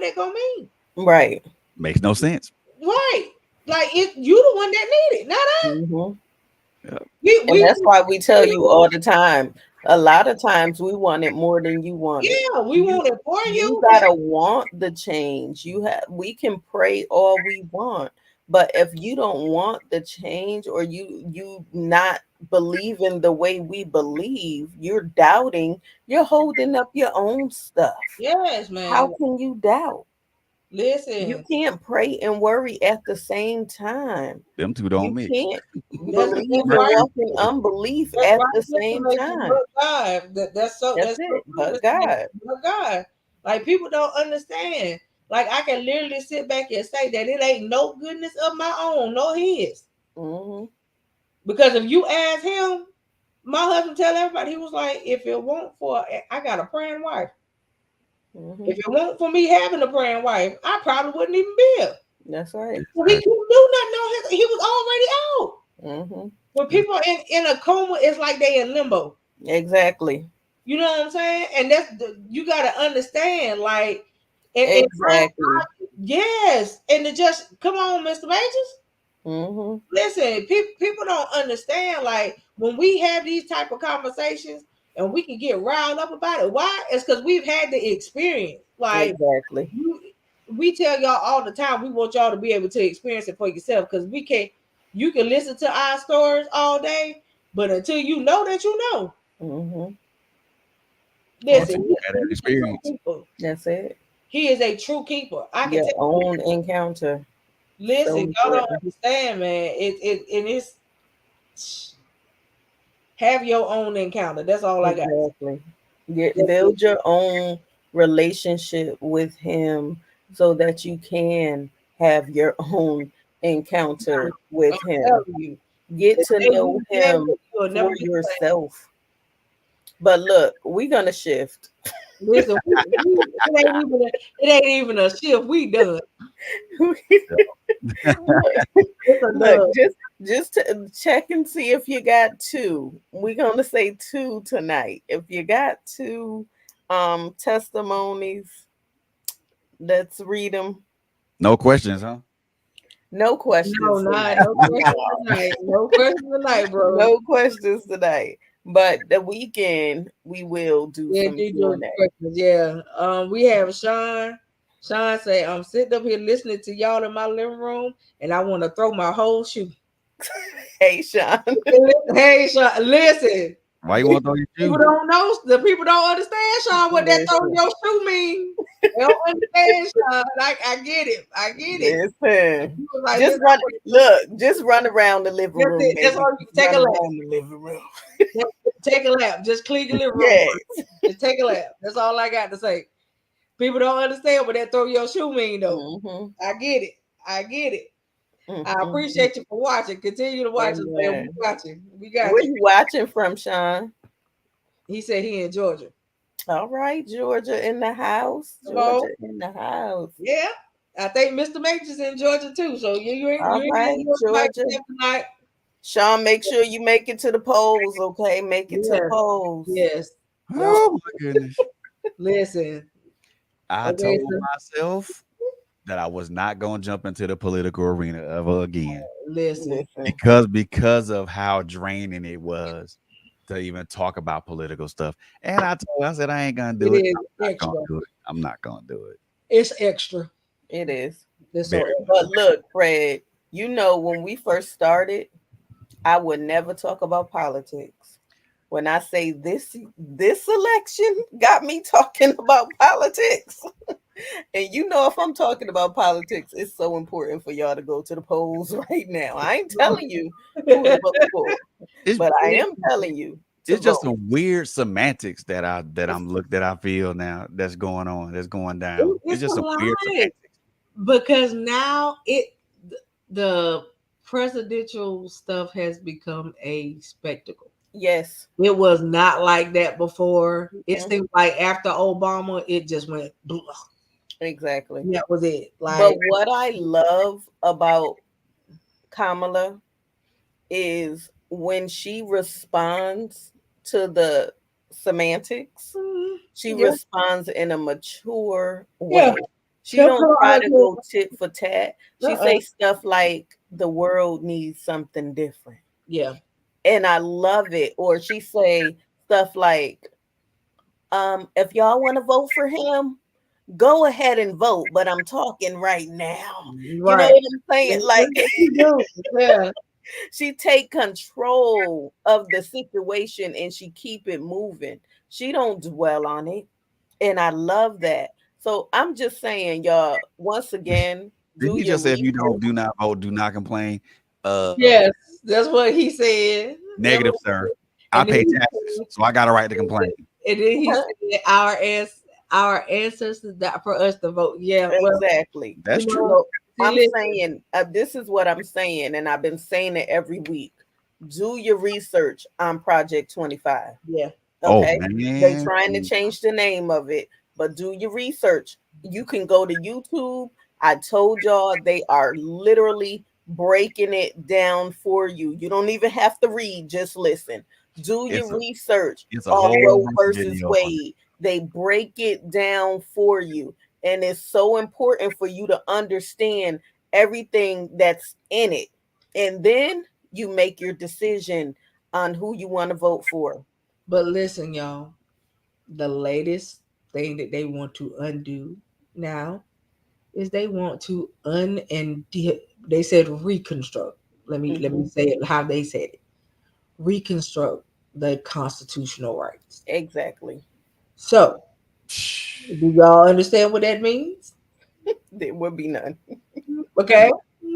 that gonna mean? Right. Makes no sense. Right. Like you the one that need it, not us. Mm-hmm. Yep. And that's why we tell we you all the time. A lot of times we want it more than you want it. yeah, we You want it for you you. gotta want the change. We can pray all we want, but if you don't want the change or you not believing the way we believe, you're doubting, you're holding up your own stuff. Yes, How man. can you doubt? You Listen, can't pray and worry at the same time. Them two You don't mix. can't that's believe and right. walk in unbelief That's at right, the Mr. same Mason, time. but God. That's That's so it. true, But Mr. Mason, God. but God. Like people don't understand. Like I can literally sit back and say that it ain't no goodness of my own, no his. Hmm. Because if you ask him, my husband tell everybody, he was like, if it won't for I got a praying wife. Hmm. If it won't for me having a praying wife, I probably wouldn't even be here. That's right. So he couldn't do nothing on his, he was already out. Hmm. When people in a coma, it's like they in limbo. Exactly. You know what I'm saying? And you gotta understand, like, and Exactly. yes, and to just come on, Mr. Majors. Hmm. Listen, people don't understand. Like when we have these type of conversations, and we can get riled up about it. Why? It's because we've had the experience. Like Exactly. we tell y'all all the time, we want y'all to be able to experience it for yourself because we can't. You can listen to our stories all day, but until you know that you know, Hmm. That's listen, Until you it. had that he's a true experience. keeper. That's it. He is a true keeper. I can Your tell you. own encounter. So Listen, y'all don't important. understand, man. It's have your own encounter. That's all I got. Exactly. That's it. Build your own relationship with him so that you can have your own encounter I'm with him. telling you. Get The to day know you get him it, you'll never for be the same. yourself. But look, we're gonna shift. Listen, it ain't even a shift. We done. It's a Look, done. just to check and see if you got two. We're gonna say two tonight. If you got two testimonies, let's read them. No questions, huh? No No, questions nah, tonight. no question tonight. No question tonight, bro. No questions tonight. But the weekend we will do Yeah, some do do Q&A. questions. Yeah. We have Sean. Sean say, I'm sitting up here listening to y'all in my living room, and I want to throw my whole shoe. Hey Sean. Hey, Sean, listen. Why you want to throw your People shoe? don't know. The people don't understand, Sean, what that throwing Listen. your shoe mean. They don't understand, Sean. I get it. I get it. Listen. He was like, Just listen, run look, just run around the living that's room, it. That's baby. all you Just take run a lap. around the living room. Take a lap. Just clean your living room. Yes. Just take a lap. That's all I got to say. People don't understand what that throw your shoe mean, though. Mm-hmm. I get it. I get it. I Mm-hmm. appreciate you for watching. Continue to watch us, man. We Amen. watching. We got Where you. you watching from, Sean? He said he in Georgia. All right, Georgia in the house. Come on. Georgia in the house. Yeah. I think Mr. Major's in Georgia too. So you ain't All in right, Georgia like Georgia. tonight. Sean, make sure you make it to the polls, okay? Make it to the Yes, polls. yes. Y'all, Oh my goodness. listen. I Okay, told so myself that I was not going to jump into the political arena ever again listen. Listen, because of how draining it was to even talk about political stuff. And I said I ain't gonna It do it. is I'm not gonna extra. do it. I'm not gonna do it. It's extra. it is. It's so Very extra. But look, Fred, you know, when we first started, I would never talk about politics. When I say this election got me talking about politics. And you know, if I'm talking about politics, it's so important for y'all to go to the polls right now. I ain't telling you who to vote for, it's but I am telling you to it's just vote. some weird semantics that I feel now that's going on, that's going down. It's It's a just some weird lie semantics. because now the presidential stuff has become a spectacle. Yes. It was not like that before. It Mhm. seemed like after Obama, it just went. Blah. Exactly. That was it. But Like, what I love about Kamala is when she responds to the semantics, she yeah, responds in a mature yeah. way. She She'll don't come try out to and go tit for tat. She uh-uh. say stuff like the world needs something different. Yeah, And I love it. Or she say stuff like, if y'all want to vote for him, go ahead and vote, but I'm talking right now. You know right. what I'm saying? That's Like what you do. Yeah, she take control of the situation and she keep it moving. She don't dwell on it. And I love that. So I'm just saying, y'all, once again, Did do he your just say if you don't research. do not vote, do not complain? yes, that's what he said. That Negative, was- sir. I And then pay he taxes, so I got a right to complain. said, and then he said, our ancestors died for us to vote. Yeah, well, Exactly. That's you true. know, So see, I'm listen, saying, this is what I'm saying, and I've been saying it every week. Do your research on Project 25. yeah, Oh Okay. They man. trying to change the name of it, but do your research. You can go to YouTube. I told y'all they are literally breaking it down for you. You don't even have to read, just listen. Do It's your a research it's a on whole Roe bunch of versus video on it. Wade. They break it down for you. And it's so important for you to understand everything that's in it. And then you make your decision on who you want to vote for. but listen, y'all, the latest thing that they want to undo now is they want to they said reconstruct. Let me Mhm. say it how they said it. Reconstruct the constitutional rights. Exactly. So, do y'all understand what that means? There will be none. Okay.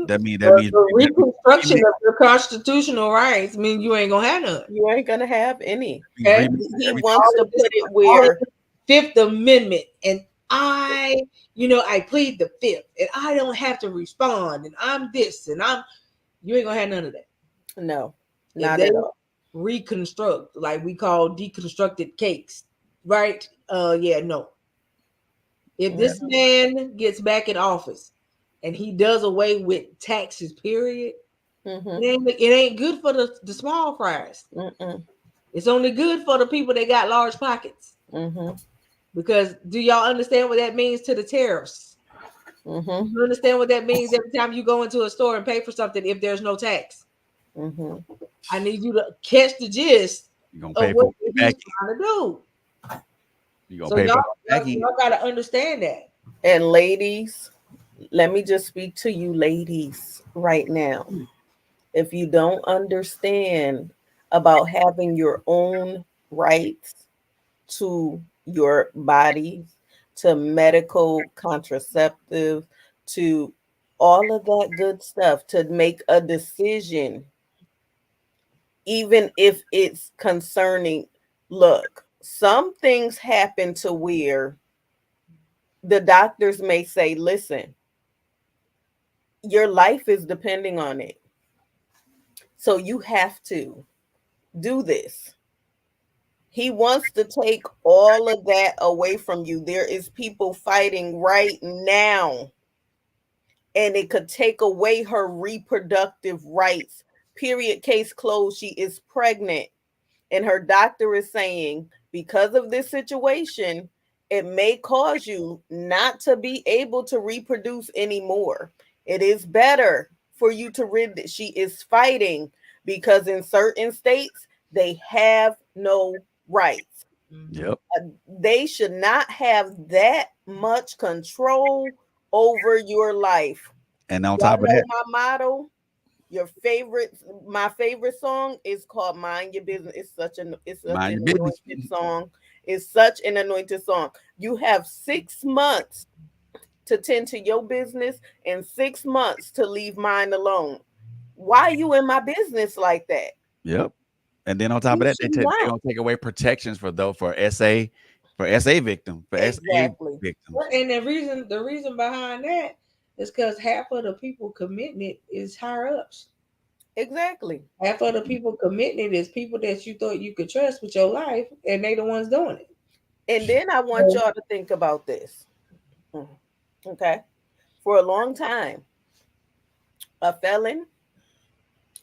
That means The reconstruction remix, of your constitutional rights mean you ain't gonna have none. You ain't gonna have any. Okay. He everything. wants All to of this, put it all of where this Fifth Amendment, and I plead the fifth, and I don't have to respond, and I'm this, and you ain't gonna have none of that. no, If not they at all. reconstruct, like we call deconstructed cakes, right? Yeah, no. If Mm, this man gets back in office and he does away with taxes, period, mm-hmm, it ain't good for the small fries. mm-mm, It's only good for the people that got large pockets. mm-hmm, Because do y'all understand what that means to the tariffs? mm-hmm, You understand what that means every time you go into a store and pay for something if there's no tax? mm-hmm. I need you to catch the gist You're gonna of pay what for it he's back. trying to do. You're gonna So pay y'all, for it y'all, back in. y'all gotta understand that. And ladies, let me just speak to you ladies right now. If you don't understand about having your own rights to your body, to medical contraceptive, to all of that good stuff, to make a decision, even if it's concerning. Look, some things happen to where the doctors may say, listen, your life is depending on it. So you have to do this. He wants to take all of that away from you. There is people fighting right now, and it could take away her reproductive rights period case closed. She is pregnant. And her doctor is saying, because of this situation, it may cause you not to be able to reproduce anymore. It is better for you to rid that she is fighting because in certain states they have no rights. Yep. They should not have that much control over your life. And on Y'all top of know that, my motto. Your favorite, my favorite song is called "Mind Your Business." It's such mind an your business. anointed song. It's such an anointed song. You have 6 months to tend to your business and 6 months to leave mine alone. Why you in my business like that? Yep. And then on top of You that, should they not. gonna take away protections for SA victim for SA Exactly. victims. And the reason behind that is because half of the people committing it is higher ups. Exactly. Half of the people committing it is people that you thought you could trust with your life, and they the ones doing it. And then I want So, y'all to think about this. Mhm. Okay. For a long time, a felon,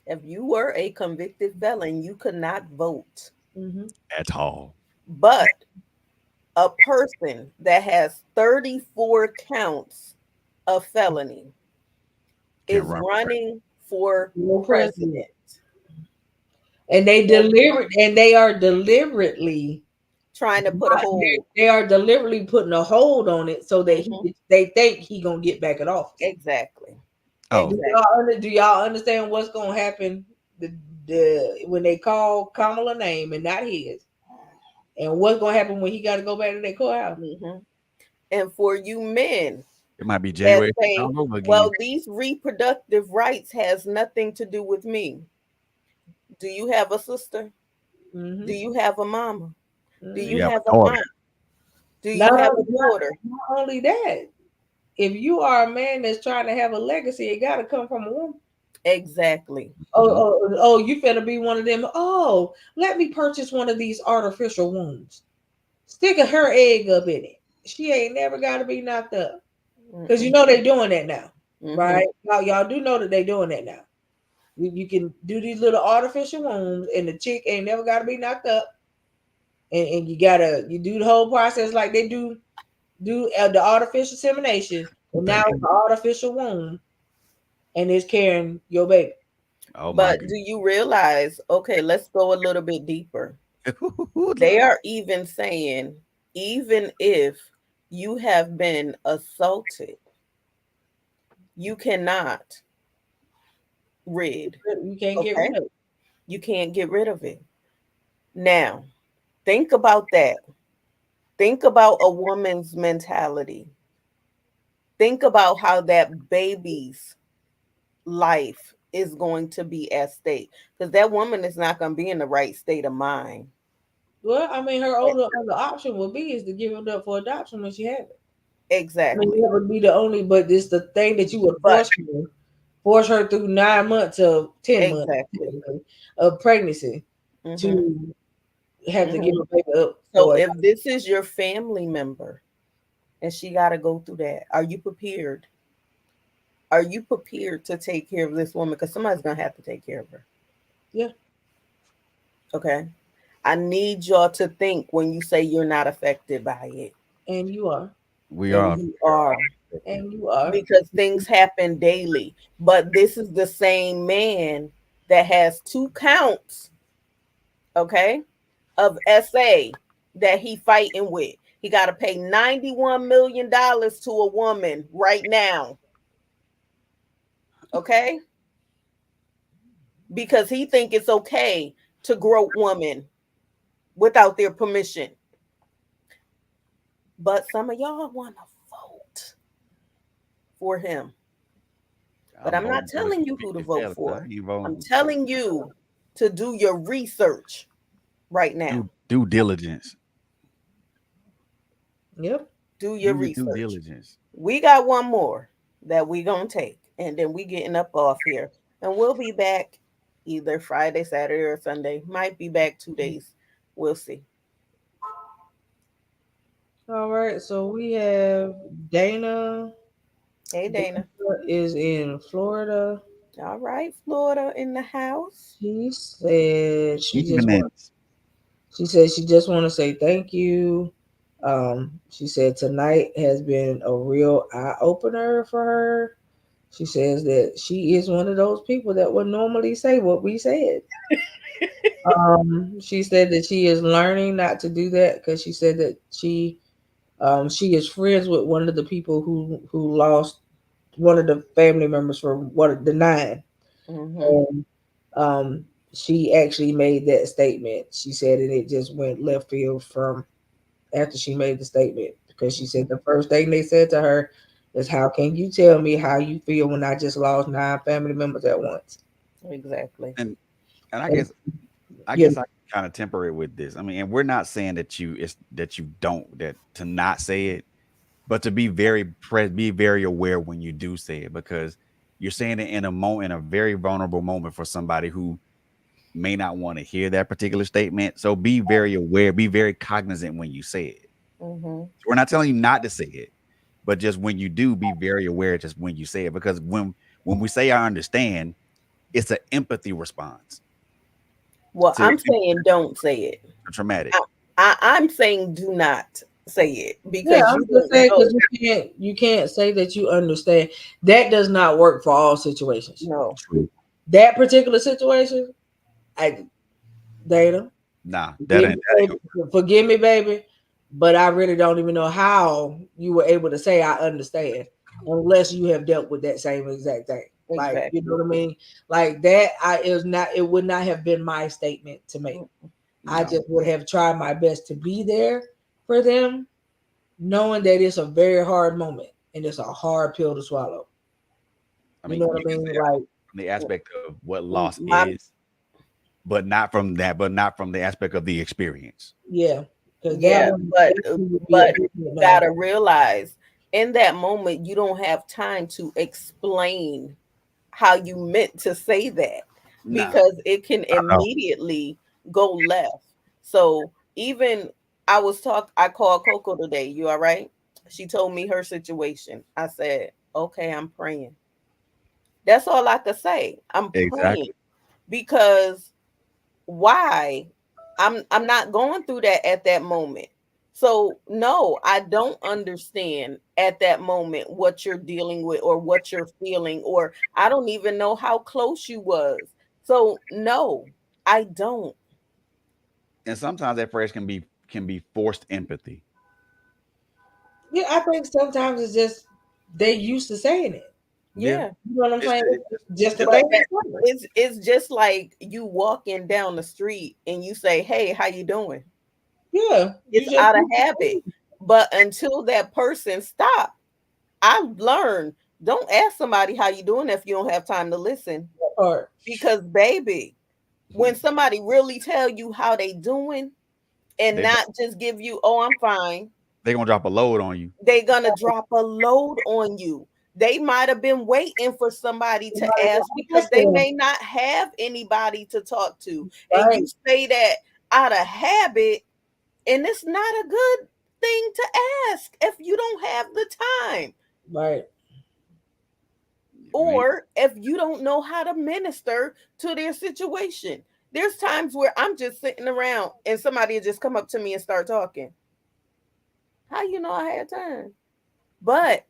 if you were a convicted felon, you could not vote. mm-hmm. At all. But a person that has 34 counts of felony Can is run for president. running for No president, president. and they are deliberately Trying to put a hold. they are deliberately putting a hold on it so that Mhm. they think he gonna get back in office. Exactly. Oh, Exactly. Do y'all understand what's gonna happen when they call Kamala name and not his, and what's gonna happen when he got to go back to that courthouse? hmm And for you men it might be that January 6th say, all over again. well, these reproductive rights has nothing to do with me. Do you have a sister? Do Mm-hmm. you have a mama? Do Do Mm-hmm. you you have have a an daughter? aunt? Do Not, you have a not, daughter? not only that, if you are a man that's trying to have a legacy, it got to come from a woman. Exactly. Oh, Mhm. you finna be one of them. Oh, let me purchase one of these artificial wombs. Stick her egg up in it. She ain't never got to be knocked up. Because you Mm-mm. know they doing that now, Mm-hmm. right? Y'all do know that they doing that now. You can do these little artificial wombs, and the chick ain't never got to be knocked up, and you do the whole process like they do the artificial insemination, and now it's an artificial womb, and it's carrying your baby. Oh my But goodness. do you realize? Okay, let's go a little bit deeper. They Lord. are even saying, even if you have been assaulted, you cannot rid. You can't get Okay, rid of it. you can't get rid of it. Now, think about that. Think about a woman's mentality. Think about how that baby's life is going to be at stake because that woman is not going to be in the right state of mind. Well, I mean, her only other option would be is to give it up for adoption when she has it. I mean, Exactly. that would be the only, but it's the thing that you would But force her through 9 months of 10 months exactly. of pregnancy hmm to have to give hmm a baby up So for if adoption. this is your family member and she got to go through that, are you prepared? Are you prepared to take care of this woman? Because somebody's going to have to take care of her. Yeah, Okay. I need y'all to think when you say you're not affected by it. and you are, We And are. you are. and you are. Because things happen daily. But this is the same man that has 2 counts, okay, of SA that he fighting with. He got to pay $91 million to a woman right now, okay, because he think it's okay to grope women without their permission. But some of y'all want to vote for him. But I'm I'm not voting for the telling you who to convicted vote felon. I for. ain't I'm voting. telling you to do your research right now. Due diligence. Yep. Do Do your your due research. diligence. We got one more that we gonna take, and then we getting up off here, and we'll be back either Friday, Saturday, or Sunday. Might be back 2 days. We'll see. All right. So we have Dana. Hey, Dana. Dana is in Florida. All right, Florida in the house. She said Minutes. she just want to say thank you. She said tonight has been a real eye opener for her. She says that she is one of those people that would normally say what we said. She said that she is learning not to do that because she said that she is friends with one of the people who lost one of the family members from one of the 9. Mm-hmm. And she actually made that statement. She said, and it just went left field from after she made the statement because she said the first thing they said to her is, "How can you tell me how you feel when I just lost 9 family members at once?" Exactly. And I And, guess I yeah, guess I kind of temper it with this. I mean, and we're not saying that you don't that to not say it, but to be very aware when you do say it because you're saying it in a very vulnerable moment for somebody who may not want to hear that particular statement. So be very aware, be very cognizant when you say it. Mm-hmm. We're not telling you not to say it, but just when you do, be very aware just when you say it because when we say I understand, it's an empathy response Well, to I'm saying don't say it. traumatic. I'm saying do not say it yeah, because I'm you just don't saying know. because you can't say that you understand. That does not work for all situations. No. True. That particular situation, I Dana, Nah, forgive me, baby, forgive me, baby, but I really don't even know how you were able to say I understand unless you have dealt with that same exact thing. Like, you know Exactly. what I mean? Like that, it would not have been my statement to make. I no. just would have tried my best to be there for them, knowing that it's a very hard moment and it's a hard pill to swallow. I You mean, know what you I can mean? say Like, from the aspect of what loss My is, but not from the aspect of the experience. yeah, because that Yeah, one but definitely would be a but different gotta realize in that moment you don't have time to explain how you meant to say that Nah. because it can I know. immediately go left. So even I called Coco today. You all right? She told me her situation. I said, okay, I'm praying. That's all I could say. I'm praying Exactly. because why? I'm not going through that at that moment. So no, I don't understand at that moment what you're dealing with or what you're feeling, or I don't even know how close you was. So no, I don't. And sometimes that phrase can be forced empathy. Yeah, I think sometimes it's just they used to saying it. Yeah. Yeah. You know what I'm It's saying? It's just a just But thing. like it's just like you walking down the street and you say, "Hey, how you doing?" Yeah, you It's just out of habit. But until that person stop, I've learned don't ask somebody how you doing if you don't have time to listen. part. Because baby, when somebody really tell you how they doing and they not just give you, oh, I'm fine, they gonna drop a load on you. they gonna drop a load on you. They might have been waiting for somebody to Somebody ask to because ask they them, may not have anybody to talk to. And right, you say that out of habit, and it's not a good thing to ask if you don't have the time. right. You ain't Or if you don't know how to minister to their situation. There's times where I'm just sitting around and somebody will just come up to me and start talking. How you know I had time? But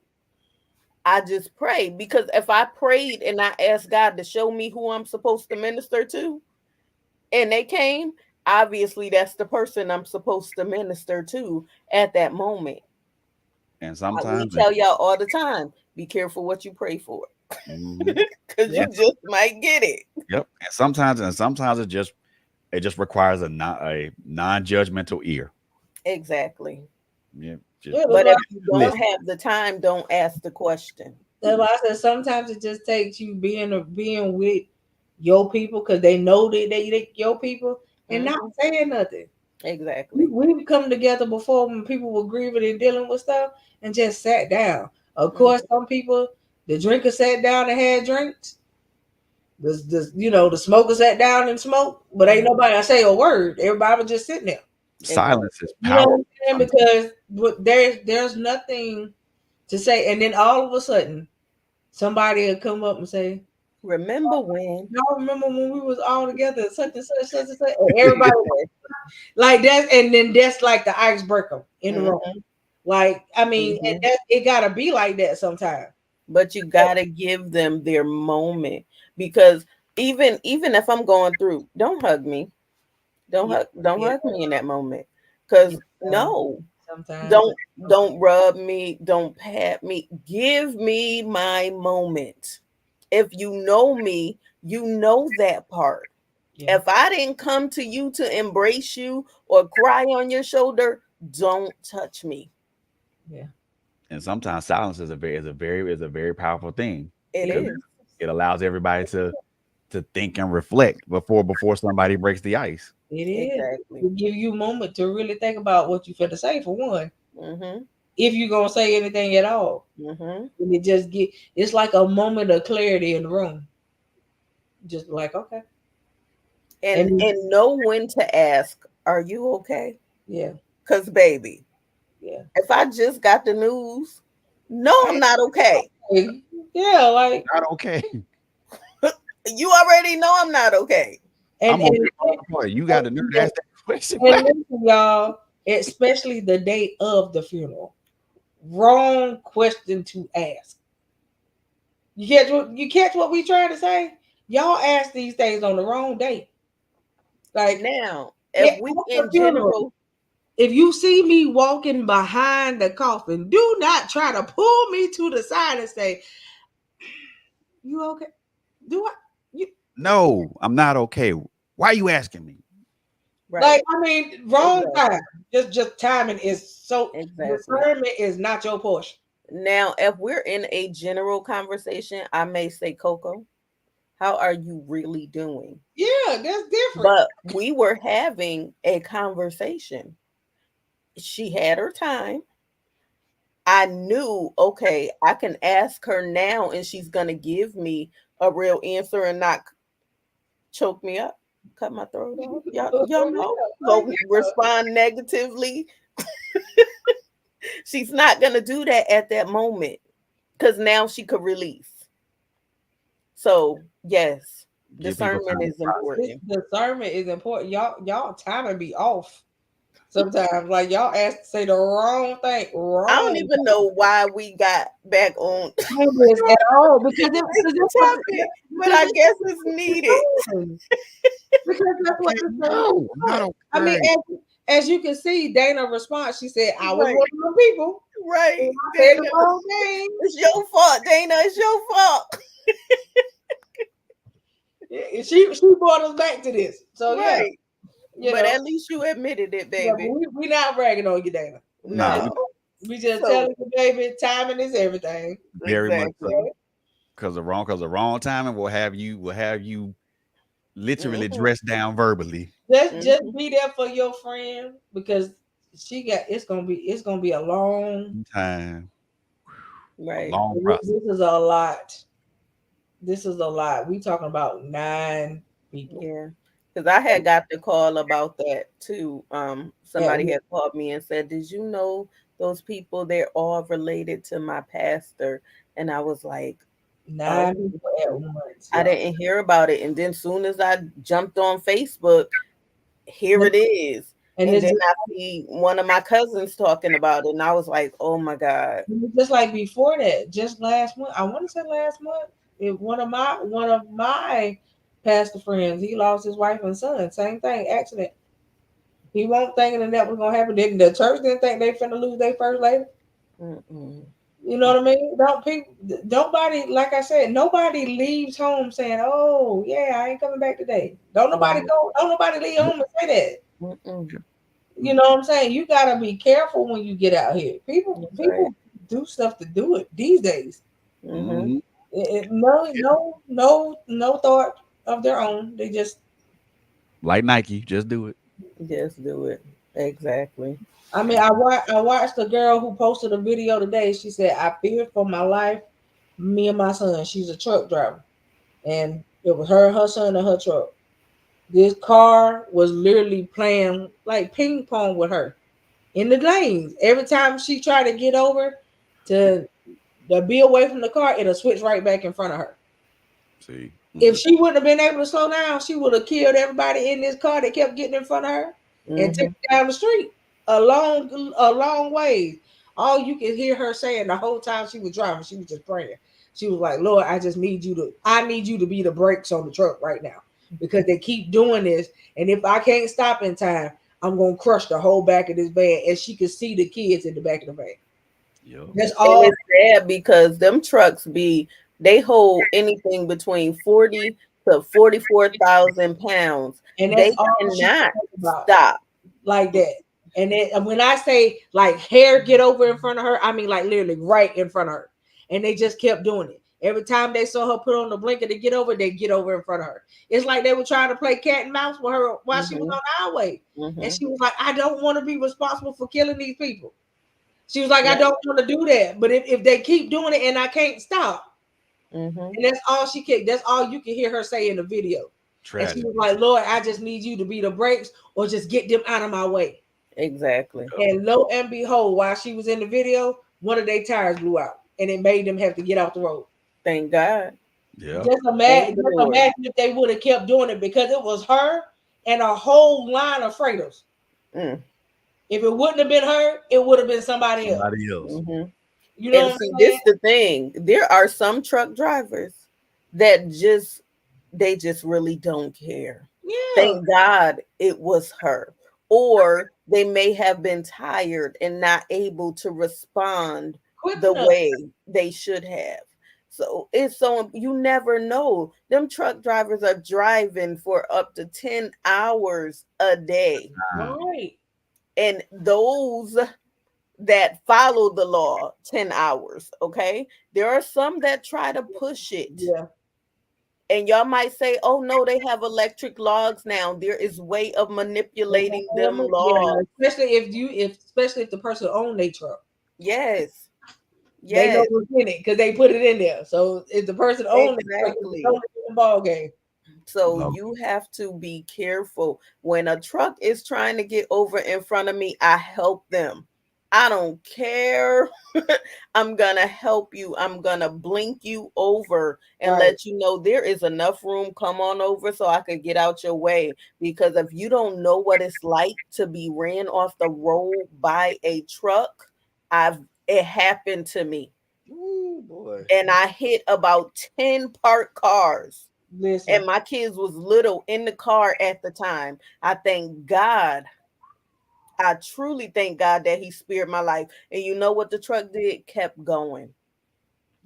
I just pray because if I prayed and I asked God to show me who I'm supposed to minister to and they came, obviously that's the person I'm supposed to minister to at that moment. and We sometimes tell y'all all the time, be careful what you pray for mhm. because Yeah, you just might get it. Yep. And sometimes it just requires a non-judgmental ear. Exactly. Yeah. Just yeah. But if you don't listen. have the time, don't ask the question. That's why I said sometimes it just takes you being with your people because they know that they your people and not Hmm. saying nothing. Exactly. We've come together before when people were grieving and dealing with stuff and just sat down. Of Mhm. course, some people, the drinker sat down and had drinks. The smoker sat down and smoked, but ain't Mhm. nobody say a word. Everybody was just sitting there. Silence Exactly. is You know what powerful I'm saying? sometimes. Because there's nothing to say, and then all of a sudden somebody will come up and say, Remember when? Y'all remember when we was all together, such and such, such and such, and everybody like that, and then that's like the icebreaker in the room. Like, I mean, and that it gotta be like that sometimes. But you gotta give them their moment, because even if I'm going through, don't hug me. Don't hug me in that moment. Because no, Sometimes don't rub me, don't pat me. Give me my moment. If you know me, you know that part. Yeah. If I didn't come to you to embrace you or cry on your shoulder, don't touch me. Yeah. And sometimes silence is a very powerful thing. It It Because is. it allows everybody to think and reflect before somebody breaks the ice. It is. Exactly. It give you a moment to really think about what you finna say for one. Mm-hmm. If you gonna say anything at all. Mm-hmm. And it just it's like a moment of clarity in the room. Just like, okay. And And know when to ask, are you okay? yeah, Because baby, yeah. if I just got the news, no, I'm not okay. Yeah, like Not okay. You already know I'm not okay. and I'm over and, here falling apart. You got the nerve to ask that question. and What? listen, y'all, especially the day of the funeral. Wrong question to ask. You catch what we trying to say? Y'all ask these things on the wrong day. Like, Now, yeah, if we at the in funeral. general, If you see me walking behind the coffin, do not try to pull me to the side and say, "You okay? Do I?" You No, I'm not okay. Why are you asking me? right? like? I mean, wrong Exactly. time. Just timing is so. Exactly. Discernment is not your portion. Now, if we're in a general conversation, I may say, Coco, how are you really doing? Yeah, that's different. But we were having a conversation. She had her time. I knew, okay, I can ask her now and she's going to give me a real answer and not choke me up, cut my throat off. Y'all know. Go respond negatively. She's not going to do that at that moment because now she could release. So, yes, Give people discernment time to is process. This important. discernment is important. Y'all timing be off sometimes. Like y'all ask to say the wrong thing, I don't wrong even know why we got back on purpose at all because the topic, but I guess it's needed. doing. Because that's what Okay, the thing is no, I'm not doing. I mean, okay. as you can see, Dana response, she said, I was Right, one of the people. right. And I said the Dana, wrong thing. it's your fault, Dana. It's your fault. Yeah, she brought us back to this. So yeah, Right. you But know, at least you admitted it, yeah, baby. we not bragging on you, Dana. Nah, we No. We just So, telling you, baby, timing is everything. very much so. exactly. Because the wrong timing will have you literally Hmm. dressed down verbally. Just Hmm. be there for your friend because it's gonna be a long. Time, a Right. long process. This is a lot. This is a lot. We talking about 9 people. Yeah. Because I had got the call about that too. At Somebody had called me and said, did you know those people, they're all related to my pastor? And I was like, oh, 9 people at once, I y'all. didn't hear about it. And then soon as I jumped on Facebook, here And it is. and And it's then just, I see one of my cousins talking about it, and I was like, oh my God. it's just like before that, just last month. I want to say last month. One of my pastor friends, he lost his wife and son. Same thing, accident. He won't thinking that was gonna happen. The church didn't think they finna lose their first lady. Mm-mm. You know what I mean? Don't people? Nobody, like I said, nobody leaves home saying, "Oh yeah, I ain't coming back today." Don't nobody Right. go. Don't nobody leave home and say that. Mm-mm. You know what I'm saying? You gotta be careful when you get out here. People, That's right. people do stuff to do it these days. Mm-hmm. Mhm. No thought of their own. They just. Like Nike, just do it. Just do it. Exactly. I mean, I watched the girl who posted a video today. She said, "I feared for my life. Me and my son. She's a truck driver, and it was her son, and her truck. This car was literally playing like ping pong with her in the lanes. Every time she tried to get over to be away from the car, it'll switch right back in front of her. See, If she wouldn't have been able to slow down, she would have killed everybody in this car that kept getting in front of her and took her down the street a long ways. All you could hear her saying the whole time she was driving, she was just praying. She was like, Lord, I need you to be the brakes on the truck right now because they keep doing this. And if I can't stop in time, I'm going to crush the whole back of this van. And she could see the kids in the back of the van. Yep. That's all. And it's sad because them trucks they hold anything between 40 to 44,000 pounds. And They that's all she cannot cares about. stop. Like that. And then when I say like hair get over in front of her, I mean like literally right in front of her. And they just kept doing it. Every time they saw her put on the blinker to get over, they get over in front of her. It's like they were trying to play cat and mouse with her while she was on the highway. And she was like, I don't want to be responsible for killing these people. She was like, I don't want to do that. But if they keep doing it and I can't stop. And that's all that's all you can hear her say in the video. Tragic. And she was like, Lord, I just need you to be the brakes or just get them out of my way. Exactly. And lo and behold, while she was in the video, one of their tires blew out and it made them have to get off the road. Thank God. Yeah. Just imagine if they would have kept doing it because it was her and a whole line of freighters. If it wouldn't have been her, it would have been somebody else. You know and see, this the thing. There are some truck drivers that just really don't care. Yeah. Thank God it was her. Or they may have been tired and not able to respond the way they should have. So you never know. Them truck drivers are driving for up to 10 hours a day. Right. And those that follow the law 10 hours, okay? There are some that try to push it. Yeah. And y'all might say, oh no, they have electric logs now. There is way of manipulating them logs. Yeah. Especially if the person owned their truck. Yes. They know what's in it because they put it in there. So if the person owns it, the ball game. So you have to be careful. When a truck is trying to get over in front of me, I help them. I don't care. I'm going to help you. I'm going to blink you over and let you know there is enough room. Come on over so I could get out your way. Because if you don't know what it's like to be ran off the road by a truck, it happened to me. Ooh, boy. And I hit about 10 parked cars. Listen. And my kids was little in the car at the time. I thank God. I truly thank God that he spared my life. And you know what the truck did? Kept going.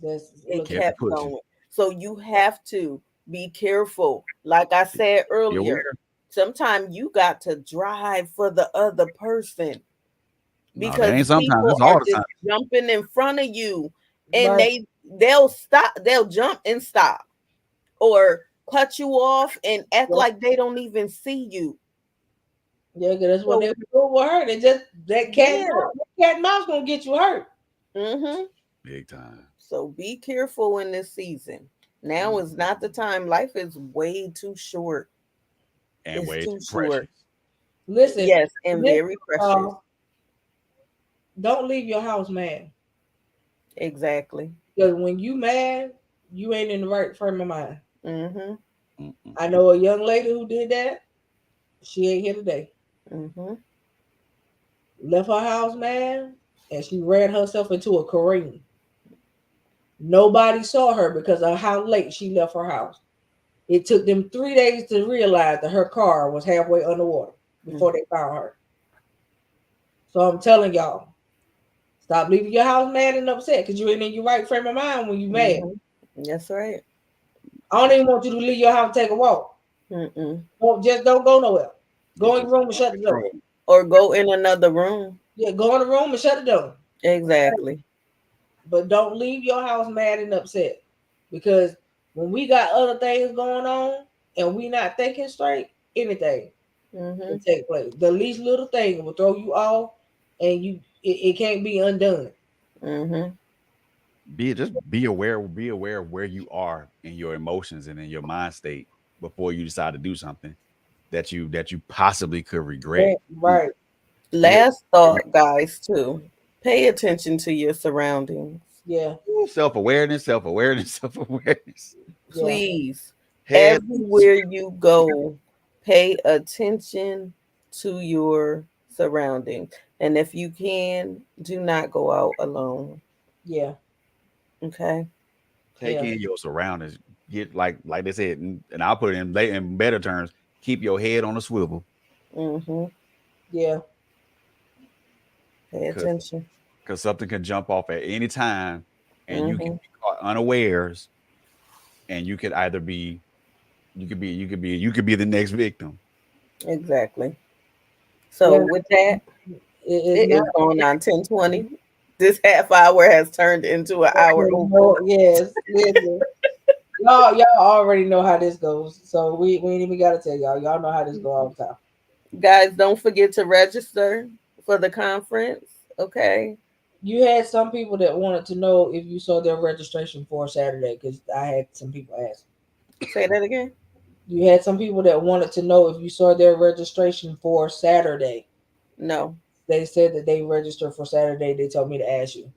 It kept going. So you have to be careful. Like I said earlier, sometimes you got to drive for the other person. Because sometimes it's all the time jumping in front of you and they'll stop, they'll jump and stop or cut you off and act like they don't even see you. Yeah, because that's what they do with her. They just that cat and mouse gonna get you hurt. Big time. So be careful in this season. Now is not the time. Life is way too short. And it's way too precious. Listen, yes, and very precious. Don't leave your house mad. Exactly. Because when you mad, you ain't in the right frame of mind. I know a young lady who did that. She ain't here today. Left her house mad, and she ran herself into a Kareem. Nobody saw her because of how late she left her house. It took them 3 days to realize that her car was halfway underwater before they found her. So I'm telling y'all, stop leaving your house mad and upset because you ain't in your right frame of mind when you mad. That's right. I don't even want you to leave your house and take a walk. Just don't go nowhere. Go in your room and shut the door. Or go in another room. Yeah, go in the room and shut the door. Exactly. But don't leave your house mad and upset. Because when we got other things going on and we not thinking straight, anything can take place. The least little thing will throw you off and it can't be undone. Be aware of where you are in your emotions and in your mind state before you decide to do something that you possibly could regret. Right. Last thought, guys, too. Pay attention to your surroundings. Yeah. Self-awareness. Yeah. please, Head. everywhere you go, pay attention to your surroundings. And if you can, do not go out alone. Yeah. Okay. Take Yeah. in your surroundings. Get like they said, and I'll put it in better terms. Keep your head on a swivel, Mm-hmm. Yeah. Pay cause attention. cause something can jump off at any time, and you can Mm-hmm. be caught unawares, and you could either be you could be the next victim. Exactly. So Yeah. with that, It's it not. is going on 10:20. This half hour has turned into an hour over. Yes. Listen. Y'all already know how this goes. So we ain't even gotta tell y'all. Y'all know how this go all the time. Guys, don't forget to register for the conference. Okay. You had some people that wanted to know if you saw their registration for Saturday, because I had some people ask. Say that again. You had some people that wanted to know if you saw their registration for Saturday. No, They said that they registered for Saturday. They told me to ask you.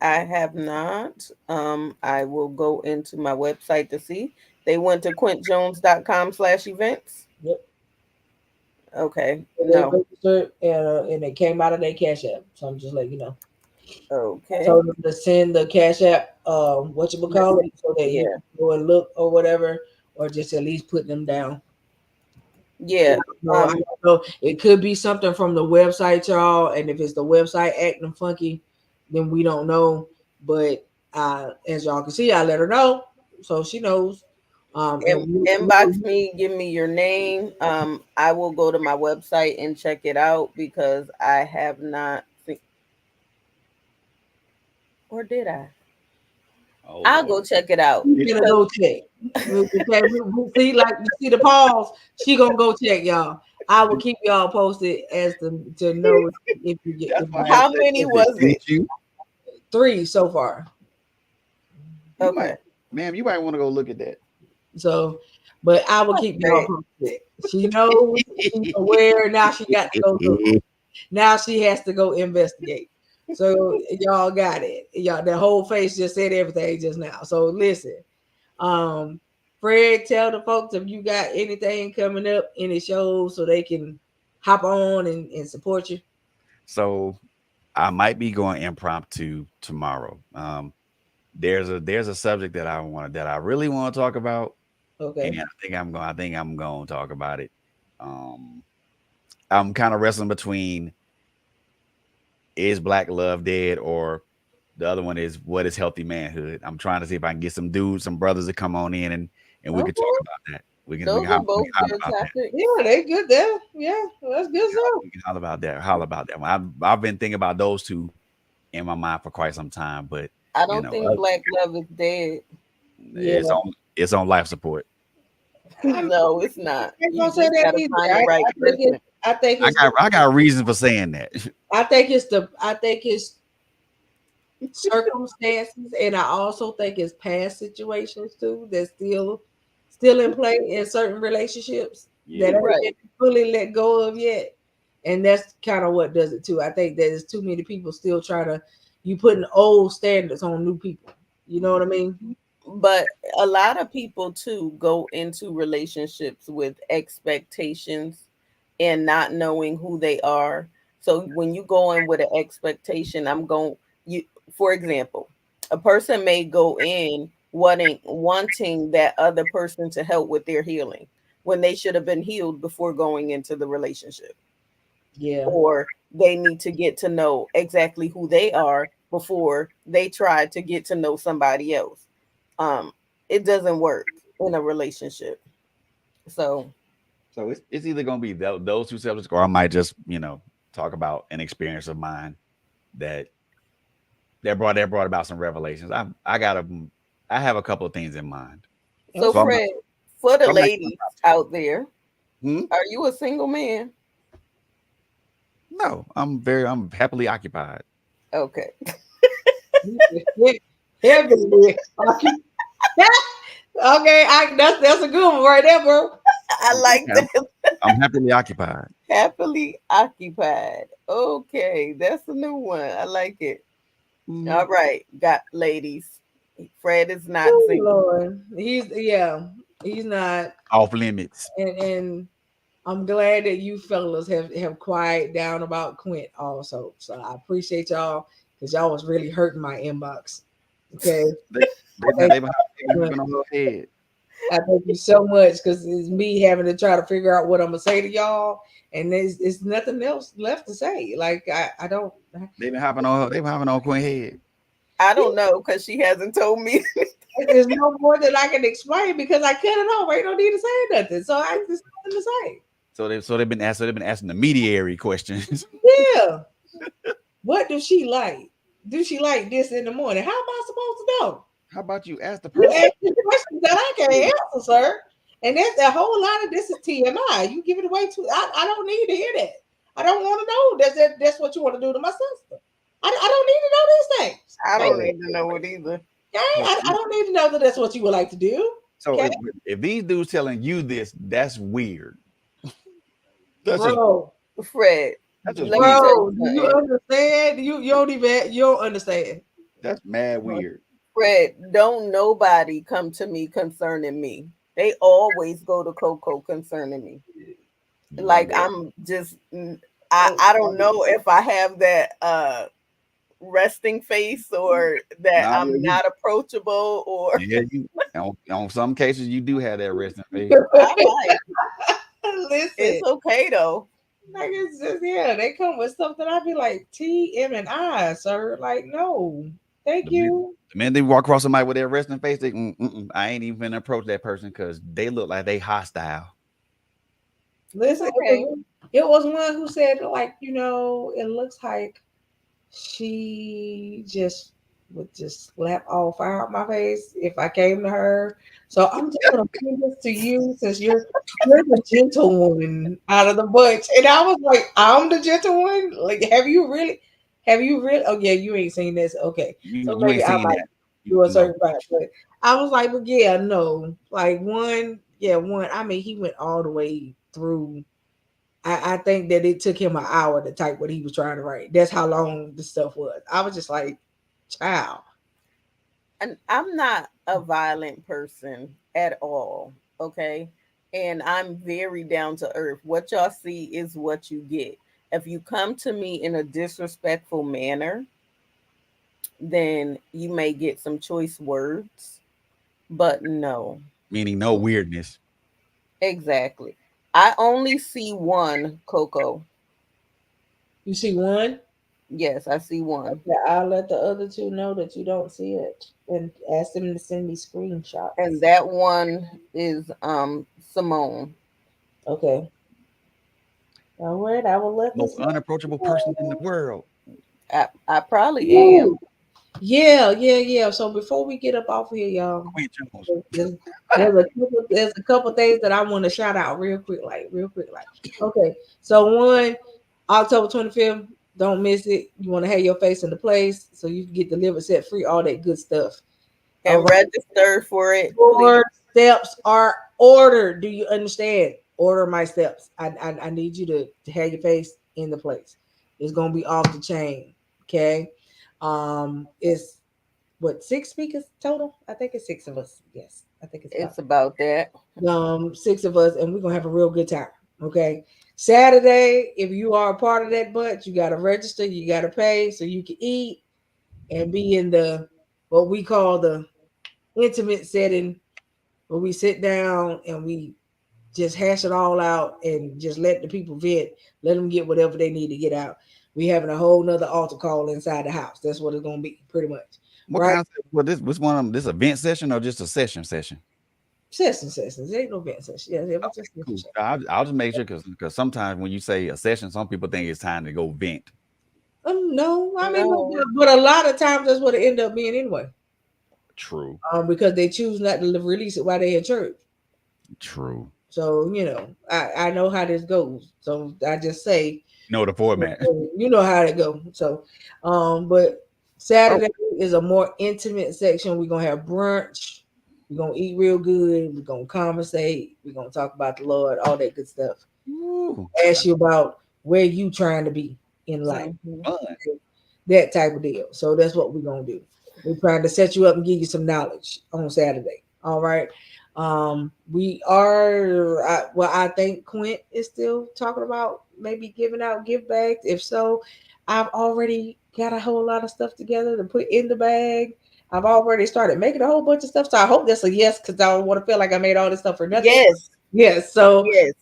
I have not. I will go into my website to see. They went to quintjones.com/events. Yep. Okay. They No. registered and it came out of their Cash App. So I'm just letting you know. I Okay. told them to send the Cash App, what you would call it, so that you Yeah. can go and look or whatever, or just at least put them down. Yeah. No, I don't know. It could be something from the website, y'all. And if it's the website acting funky, then we don't know. But as y'all can see, I let her know, so she knows. And Inbox me, give me your name. I will go to my website and check it out because I have not seen, or did I? Oh I'll Lord. go check it out. she's gonna go check. Okay, we see, like you see the pause. She gonna go check, y'all. I will keep y'all posted as to know if you get That's if why you I get How asked that many question. was Did it? you? 3 so far. You might, Okay. ma'am. You might want to go look at that. So, but I will keep y'all Okay. posted. She knows, she's aware. Now she got to go look. Now she has to go investigate. So y'all got it. Y'all, the whole face just said everything just now. So listen, um, Fred, tell the folks if you got anything coming up, any shows, so they can hop on and support you. So I might be going impromptu tomorrow. There's a subject that I really want to talk about, and Okay. I think I'm going to talk about it. Um, I'm kind of wrestling between is black love dead, or the other one is what is healthy manhood. I'm trying to see if I can get some dudes, some brothers to come on in, and we could talk Okay. about that. We can Those are we both can holler good about that. topics. Yeah, they good there. Yeah, that's good stuff. We can holler about that. Holler about that. I've been thinking about those two in my mind for quite some time, but I you don't know, think black love is dead. Yeah. it's on life support. I'm No, it's not. not You gonna say just that gotta either. find the right person. I think I it's got I got a reason for saying that. I think it's circumstances, and I also think it's past situations too that's still in play in certain relationships that Yeah. ain't Right. been fully let go of yet. And that's kind of what does it too. I think there's too many people still trying to you putting old standards on new people. You know what I mean? But a lot of people too go into relationships with expectations and not knowing who they are. So when you go in with an expectation, I'm going you for example, a person may go in wanting that other person to help with their healing when they should have been healed before going into the relationship. Yeah. Or they need to get to know exactly who they are before they try to get to know somebody else. um it doesn't work in a relationship. So So it's either gonna be those two subjects, or I might just talk about an experience of mine that that brought about some revelations. I have a couple of things in mind. so So Okay. I'm Fred, for the so I'm not ladies out there, hmm? are you a single man? No, I'm happily occupied. Okay. Heavily. Okay, that's a good one right there, bro. I like Yeah, that. I'm happily occupied. Happily occupied. Okay, that's a new one. I like it. All Mhm. right, got ladies. Fred is not Oh single. Lord, he's not, Off limits. and I'm glad that you fellas have quieted down about Quint also. So I appreciate y'all because y'all was really hurting my inbox. Okay, They they been thank they been, they been hopping on her head. I thank you so much because it's me having to try to figure out what I'm gonna say to y'all, and there's nothing else left to say. Like I don't. They been hopping on her. They been hopping on Quinn head. I don't know because she hasn't told me. There's no more that I can explain because I cut it off. Ain't no need to say nothing. So I just nothing to say. They've been asking the mediary questions. Yeah. What does she like? Do she like this in the morning? How am I supposed to know? How about you ask the You person? ask me questions that I can't answer, sir. And that's a whole lot of this is TMI. You give it away too. I don't need to hear that. I don't want to know that's what you want to do to my sister. I don't need to know these things. I don't Okay? need to know it either. Okay? I don't need to know that that's what you would like to do. So Okay? if these dudes telling you this, that's weird. That's just Bro, Fred, that's just let me weird. tell bro, you do you something. understand? You don't understand. That's mad weird. Fred, don't nobody come to me concerning me. They always go to Coco concerning me. Like I'm just I don't know if I have that resting face or that Nah, I'm not approachable or you on some cases you do have that resting face. I might. Listen, It's okay though. like it's just they come with stuff that I be like T, M, and I, sir. Like, no, thank The minute, you. the minute they walk across somebody with their resting face, they I ain't even gonna approach that person because they look like they hostile. Listen, Okay. it was one who said, like, it looks like she just would just slap all fire out my face if I came to her. So I'm just gonna bring this to you since you're the gentle one out of the bunch. And I was like, I'm the gentle one. Like, have you really? Have you really? Oh yeah, you ain't seen this. Okay, so You maybe ain't I seen might that. do a No. certain part. But I was like, but yeah, no. Like one. I mean, he went all the way through. I think that it took him an hour to type what he was trying to write. That's how long the stuff was. I was just like, child. And I'm not a violent person at all, okay? And I'm very down to earth. What y'all see is what you get. If you come to me in a disrespectful manner, then you may get some choice words, but no. Meaning no weirdness. Exactly. I only see one Coco. You see one? Yes, I see one. Okay, I'll let the other two know that you don't see it and ask them to send me And screenshots. that one is Simone. Okay. All right, I will let Most this unapproachable person in the world. I probably am. Ooh. Yeah. So before we get up off of here, y'all, Quinn Jones. there's, there's a couple things that I want to shout out real quick. Okay, so one, October 25th, don't miss it. You want to have your face in the place so you can get delivered, set free, all that good stuff. All And right, register for it, please. 4 steps are ordered. Do you understand? Order my steps. I need you to have your face in the place. It's gonna be off the chain. Okay. It's what, 6 speakers total? I think it's 6 of us. Yes, I think it's about It's about that. 6 of us, and we're gonna have a real good time. Okay. Saturday, if you are a part of that bunch, you gotta register, you gotta pay so you can eat and be in the what we call the intimate setting where we sit down and we just hash it all out and just let the people vent, let them get whatever they need to get out. We having a whole nother altar call inside the house. That's what it's gonna be, pretty much. What Right? kind of which one of them? This event session or just a session? Sessions. There ain't no event session. Yeah, it was just Cool. session. I'll just make sure because sometimes when you say a session, some people think it's time to go vent. No, I mean, No. but a lot of times that's what it end up being anyway. True. Because they choose not to release it while they're in church. True. So I know how this goes. So I just say, No, the format. you know how it goes. So, but Oh, Saturday is a more intimate section. We're gonna have brunch. We're gonna eat real good. We're gonna conversate. We're gonna talk about the Lord, all that good stuff. ooh, Ask you about where you trying to be in life, Mhm. fun. that type of deal. So that's what we're gonna do. We're trying to set you up and give you some knowledge on Saturday. All right. We are I think Quint is still talking about maybe giving out gift bags. If so, I've already got a whole lot of stuff together to put in the bag. I've already started making a whole bunch of stuff. So I hope that's a yes, because I don't want to feel like I made all this stuff for nothing. Yes, Yes. So yes.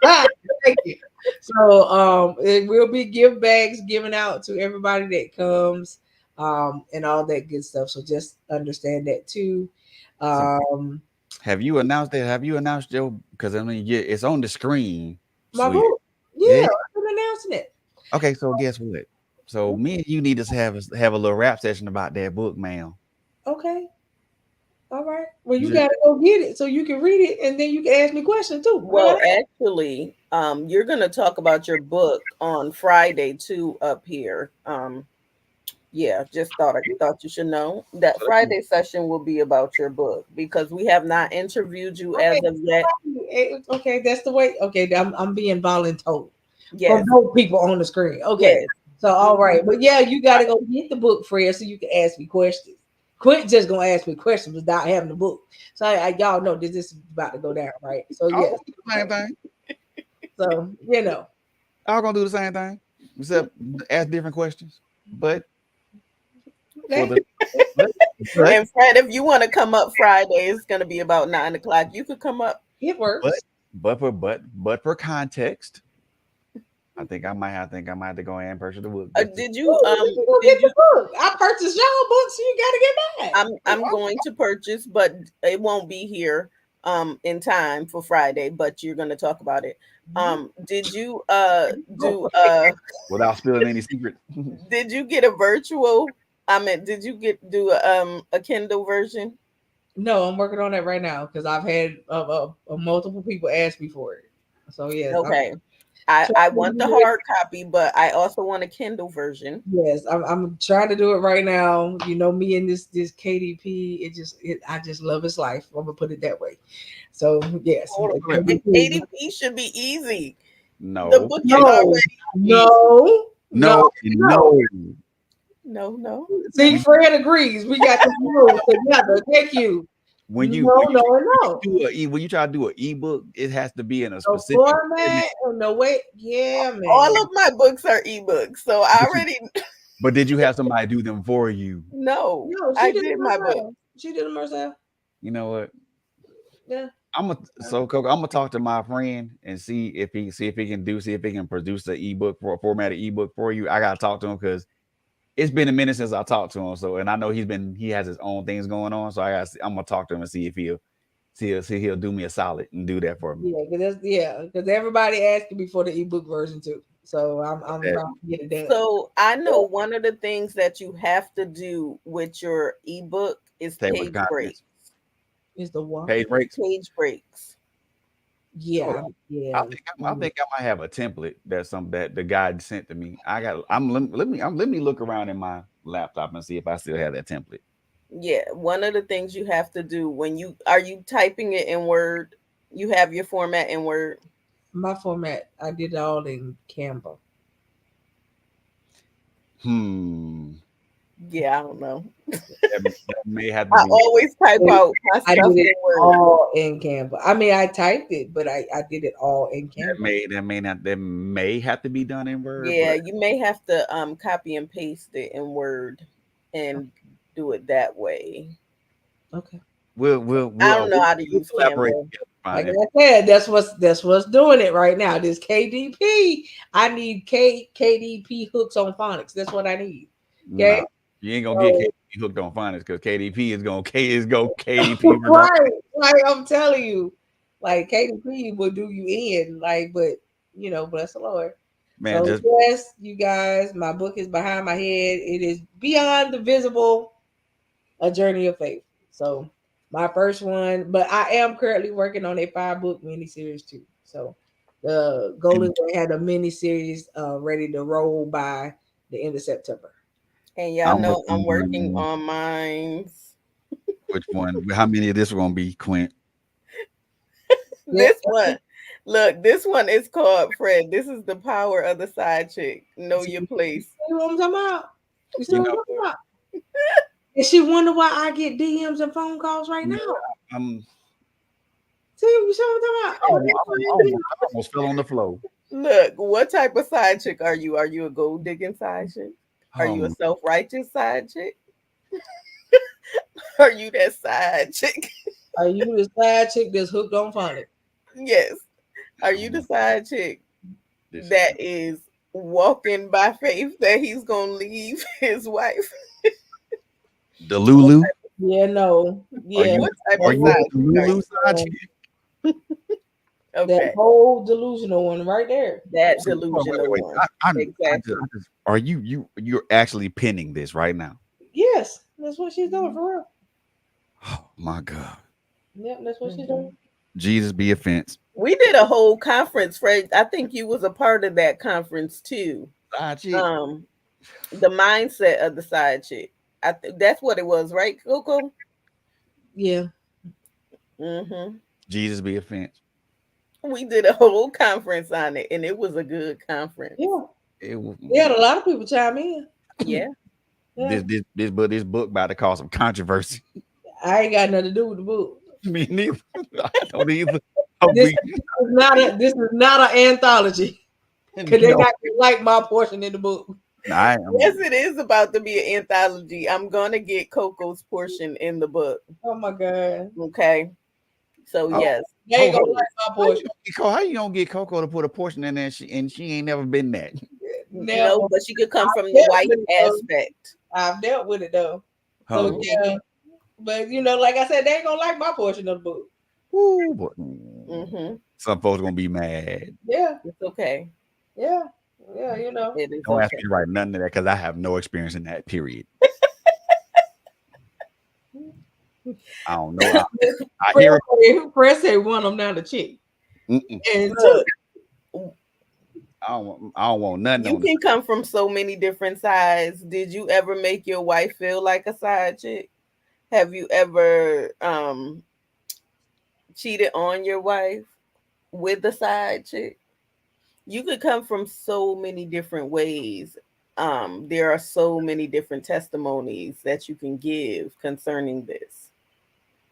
yeah. Thank you. So it will be gift bags given out to everybody that comes, and all that good stuff. So just understand that too. So Um, have you announced that? Have you announced your? Because I mean, yeah, it's on the screen. my Sweet. book. Yeah, Yeah. I've been announcing it. Okay. So guess what? So me and you need to have a little rap session about that book, man. Okay. All right. Well, You you just gotta go get it so you can read it, and then you can ask me questions too. How Well, about that? actually, you're going to talk about your book on Friday too up here. Yeah, just thought you should know that Friday session will be about your book because we have not interviewed you as Okay. of yet. Okay, that's the way. Okay, I'm being voluntold from Yes, both people on the screen. Okay. yes. So all right, but yeah, you got to go get the book, Fred, so you can ask me questions. Quit just gonna ask me questions without having the book. So y'all know this is about to go down, right? So all yes, gonna do the same thing. so you know, All gonna do the same thing, except ask different questions. But for that, the but And Fred, if you want to come up Friday, it's going to be about 9 o'clock. You could come up. it but works. for context, I think I might have to go and purchase the book. Just to, Did Ooh, you you go did get the you book. I purchased y'all books, so you got to get mine. I'm going to purchase, but it won't be here in time for Friday, but you're going to talk about it. Did you do without spilling any secrets. did you get a virtual, I mean, did you get do a Kindle version? No, I'm working on that right now because I've had multiple people ask me for it. So yes, Okay. trying I to want the do it. hard copy, but I also want a Kindle version. Yes, I'm trying to do it right now. You know me and this KDP. I just love his life. I'm gonna put it that way. So yes, Hold on. And KDP. ADP should be easy. The No, book is No, already easy. no, no, no, no. no. No, no. See, Fred agrees. We got to move together. Thank you. When you No, no, and no. when you try to do an ebook, it has to be in a No specific format. format or no way. Yeah, man. All of my books are ebooks, so I But, already but did you have somebody do them for you? know. No, she I did did it my book. herself. She did it herself. You know what? Yeah. Coco, I'm gonna talk to my friend and see if he can produce the ebook for a formatted ebook for you. I gotta talk to him because it's been a minute since I talked to him. So and I know he has his own things going on. So I'm gonna talk to him and see if he'll do me a solid and do that for me. Because everybody asking me for the ebook version too. So I'm That- trying to get it done. So I know one of the things that you have to do with your ebook is Table of page contents. breaks. Is the one? Page breaks. Page breaks. Yeah, Oh, yeah. I think I might have a template that the guy sent to me. Let me look around in my laptop and see if I still have that template. Yeah, one of the things you have to do when you are you typing it in Word, you have your format in Word. My format, I did it all in Canva. Yeah, I don't know. That may have to I be. always type out my I stuff did in it Word. all in Canva. I mean, I typed it, but I did it all in Canva. That may have to be done in Word. Yeah, But you may have to copy and paste it in Word and do it that way. Okay. we'll I don't know how to we'll use collaborate Canva. together. Like Fine. I said, that's what's doing it right now. This KDP. I need KDP hooks on phonics. That's what I need. Okay. Nah, you ain't gonna So, get KDP hooked on finance because KDP is gonna KDP regardless. right. Like I'm telling you, like KDP will do you in. Like, but bless the Lord. Man, So just yes, you guys, my book is behind my head. It is Beyond the Visible, a journey of faith. So my first one, but I am currently working on a 5-book miniseries too. So the goal is to have a miniseries ready to roll by the end of September. And y'all I'm know I'm working working on mine. which one? How many of this are gonna be Quint? Yeah. This one, look, this one is called Fred. This is the power of the side chick. Know your place. You know what I'm talking about? You see You what I'm know, talking about? And she wonder why I get DMs and phone calls right now. See, you see what I'm talking about? I almost fell on the floor. Look, what type of side chick are you? Are you a gold digging side chick? Are you a self-righteous side chick? Are you that side chick? Are you the side chick that's hooked on phonics? Yes. Are you the side chick that is walking by faith that he's gonna leave his wife? The Lulu? Yeah, no. Yeah. What type Are of you side the Lulu side chick? That Okay. whole delusional one right there. That delusional Wait. one. Exactly. Are you're actually pinning this right now? Yes, that's what she's doing for real. Oh my God. Yeah, that's what she's doing. Jesus be offense. We did a whole conference, Fred. I think you was a part of that conference too. Side chick. The mindset of the side chick. That's what it was, right, Coco? Yeah. Mm-hmm. Jesus be offense. We did a whole conference on it, and it was a good conference. Yeah. We had a lot of people chime in. Yeah. This book about to cause some controversy. I ain't got nothing to do with the book. Me neither. I don't either. This is not an anthology. Because they're not gonna like my portion in the book. Yes, it is about to be an anthology. I'm gonna get Coco's portion in the book. Oh my God. Okay. So yes. They ain't gonna like my portion. How you gonna get Coco to put a portion in there and she ain't never been that? No, but she could come from the white aspect. I've dealt with it though. So yeah. But like I said, they ain't gonna like my portion of the book. Ooh, but some folks gonna be mad. Yeah. It's okay. Yeah. Yeah, It is Don't ask me to write none of that because I have no experience in that period. I don't know. I hear Press say one, I'm not a chick. And I don't want nothing. You can come from so many different sides. Did you ever make your wife feel like a side chick? Have you ever cheated on your wife with a side chick? You could come from so many different ways. There are so many different testimonies that you can give concerning this.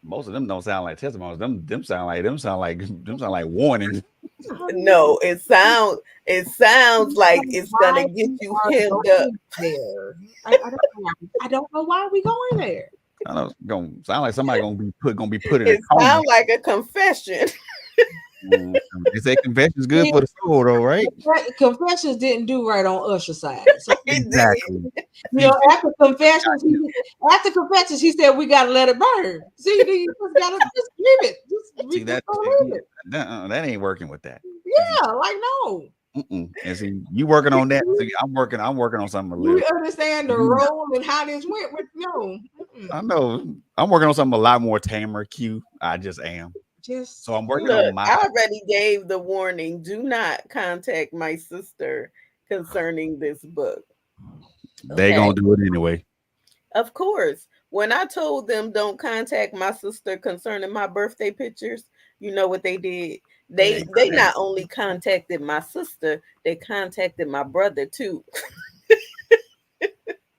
Most of them don't sound like testimonies. Them sound like warnings. No, it sounds like it's gonna get you held up. There. I don't know why we going there. I know it's gonna sound like somebody gonna be put in. It sounds like a confession. They say confession's good for the soul, though, right? Confessions didn't do right on Usher's side. So exactly. After confessions, he said we gotta let it burn. See, you just gotta just leave it. See that ain't working with that. Yeah, like no. And see, you working on that. See, I'm working on something a little. We understand the role and how this went with no. I know. I'm working on something a lot more tamer. Q. I just am. So I'm working on my. I already gave the warning. Do not contact my sister concerning this book. They gonna do it anyway. Of course. When I told them don't contact my sister concerning my birthday pictures, you know what they did? They not only contacted my sister, they contacted my brother too.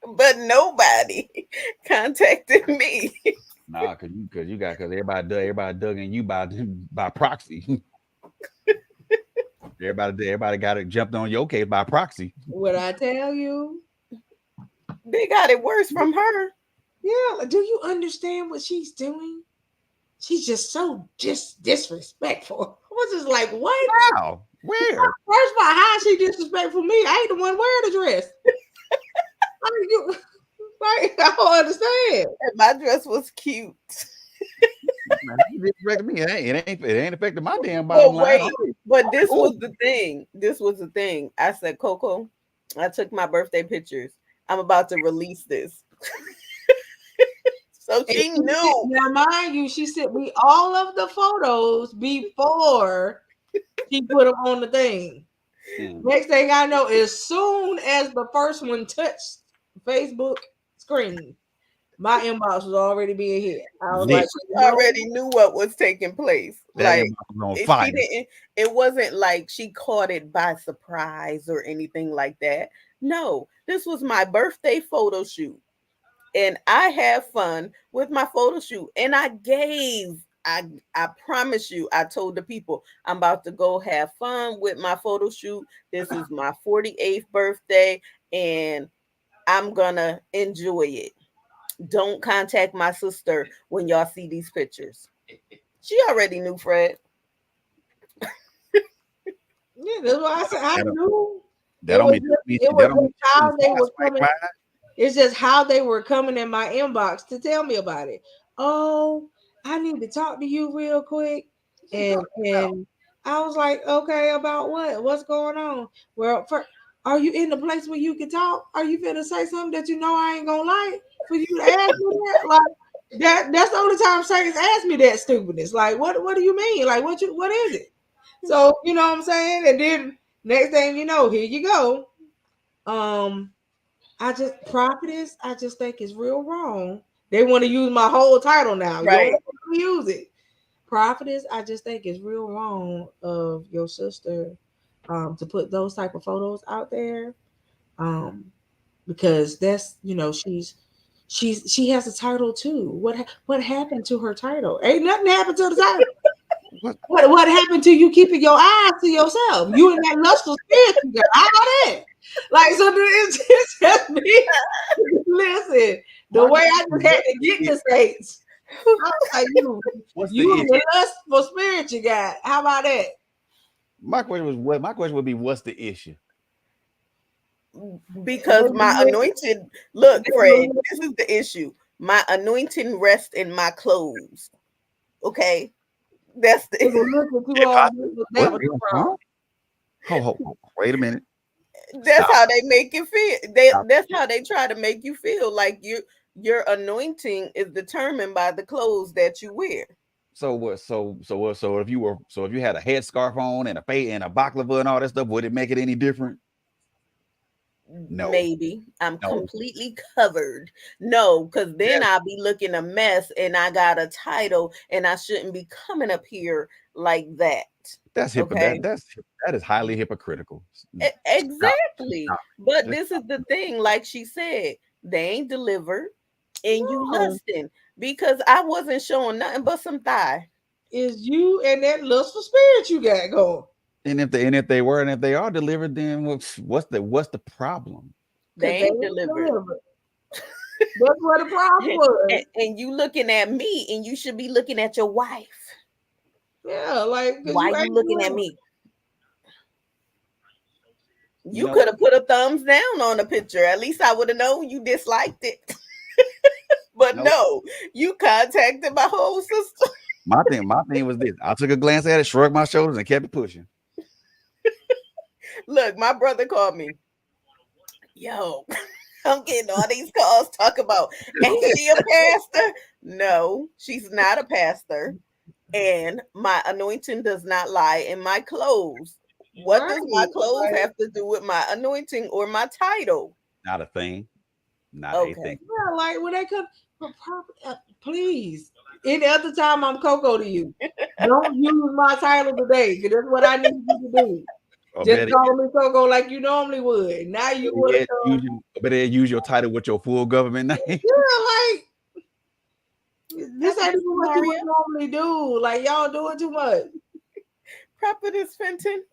But nobody contacted me. Nah, cause everybody dug in you by proxy. everybody got it jumped on your case by proxy. What I tell you, they got it worse from her. Yeah, do you understand what she's doing? She's just so disrespectful. I was just like, what? Wow, where? First of all, how is she disrespectful me? I ain't the one wearing the dress. I don't understand. And my dress was cute. It ain't affecting my damn bottom line. But this was the thing. This was the thing. I said, Coco, I took my birthday pictures. I'm about to release this. So she knew. Now, mind you, she sent me all of the photos before she put them on the thing. Next thing I know, as soon as the first one touched Facebook screen, my inbox was already being hit. I was like, she already knew what was taking place. Like, it wasn't like she caught it by surprise or anything like that. No, this was my birthday photo shoot. and I have fun with my photo shoot. And I promise you, I told the people I'm about to go have fun with my photo shoot. This is my 48th birthday, and I'm gonna enjoy it. Don't contact my sister when y'all see these pictures. She already knew, Fred. Yeah, that's why I said I knew. That don't mean It was just how they were coming. It's just how they were coming in my inbox to tell me about it. Oh, I need to talk to you real quick. And I was like, okay, about what? What's going on? Well, are you in the place where you can talk? Are you finna say something that you know I ain't gonna like for you to ask me that? Like that's the only time Saints ask me that stupidness. Like, what do you mean? Like, what is it? So, you know what I'm saying? And then next thing you know, here you go. Prophetess, I just think it's real wrong. They want to use my whole title now. Right. You don't want to use it. Prophetess, I just think it's real wrong of your sister to put those type of photos out there. Because that's, she has a title too. What happened to her title? Ain't nothing happened to the title. What happened to you keeping your eyes to yourself? You and that lustful spirit you got. How about that? Like, so it's just me. Listen, the way I just had to get the States. I was like, you and the lustful spirit you got. How about that? My question would be, what's the issue? Because my anointing, look, Fred, this is the issue. My anointing rests in my clothes. Okay? That's the wait a minute. That's how they make you feel. That's how they try to make you feel like your anointing is determined by the clothes that you wear. So what? So if you had a headscarf on and a face and a baklava and all that stuff, would it make it any different? No. Maybe I'm completely covered. No, because then I'll be looking a mess and I got a title and I shouldn't be coming up here like that. That's okay? That is highly hypocritical. Exactly. But this is the thing, like she said, they ain't delivered and you lusting because I wasn't showing nothing but some thigh. Is you and that lustful spirit you got going. And if they are delivered, then what's the problem? They ain't delivered. That's what the problem was. And you looking at me, and you should be looking at your wife. Yeah, like why you looking at me? You could have put a thumbs down on the picture. At least I would have known you disliked it. But no, you contacted my whole sister. My thing was this. I took a glance at it, shrugged my shoulders, and kept it pushing. Look, my brother called me. Yo, I'm getting all these calls talk about, ain't she a pastor? No, she's not a pastor. And my anointing does not lie in my clothes. What does my clothes have to do with my anointing or my title? Not a thing. Not a thing. Yeah, like when they come, please. Any other time I'm Coco to you. Don't use my title today, because that's what I need you to do. Just call me Coco like you normally would. Now you would better use your title with your full government name. Yeah, like this ain't even what you would normally do. Like y'all doing too much. Prophetess Fenton.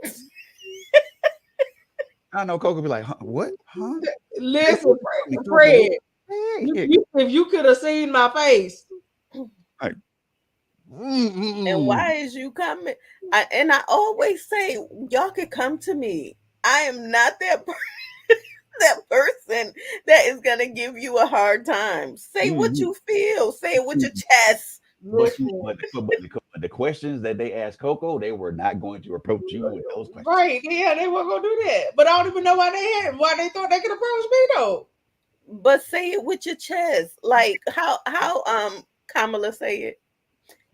I know Coco be like, what? Huh? Listen, Fred. If you could have seen my face. Like, and why is you coming? And I always say, y'all could come to me. I am not that person that is gonna give you a hard time. Say what you feel. Say it with your chest. But the questions that they asked Coco, they were not going to approach you with those questions. Right? Yeah, they weren't gonna do that. But I don't even know why they thought they could approach me though. But say it with your chest, like how Kamala say it.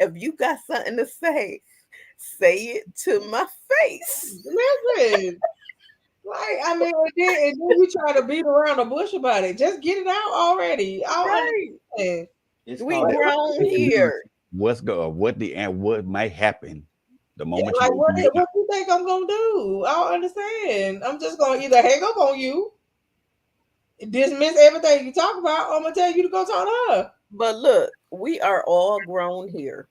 If you got something to say it to my face. Listen. Like, I mean, and then you try to beat around the bush about it. Just get it out already. Right. We grown here. What might happen the moment like what you think I'm gonna do? I don't understand. I'm just gonna either hang up on you. dismiss everything you talk about, I'm gonna tell you to go talk to her. But look, we are all grown here.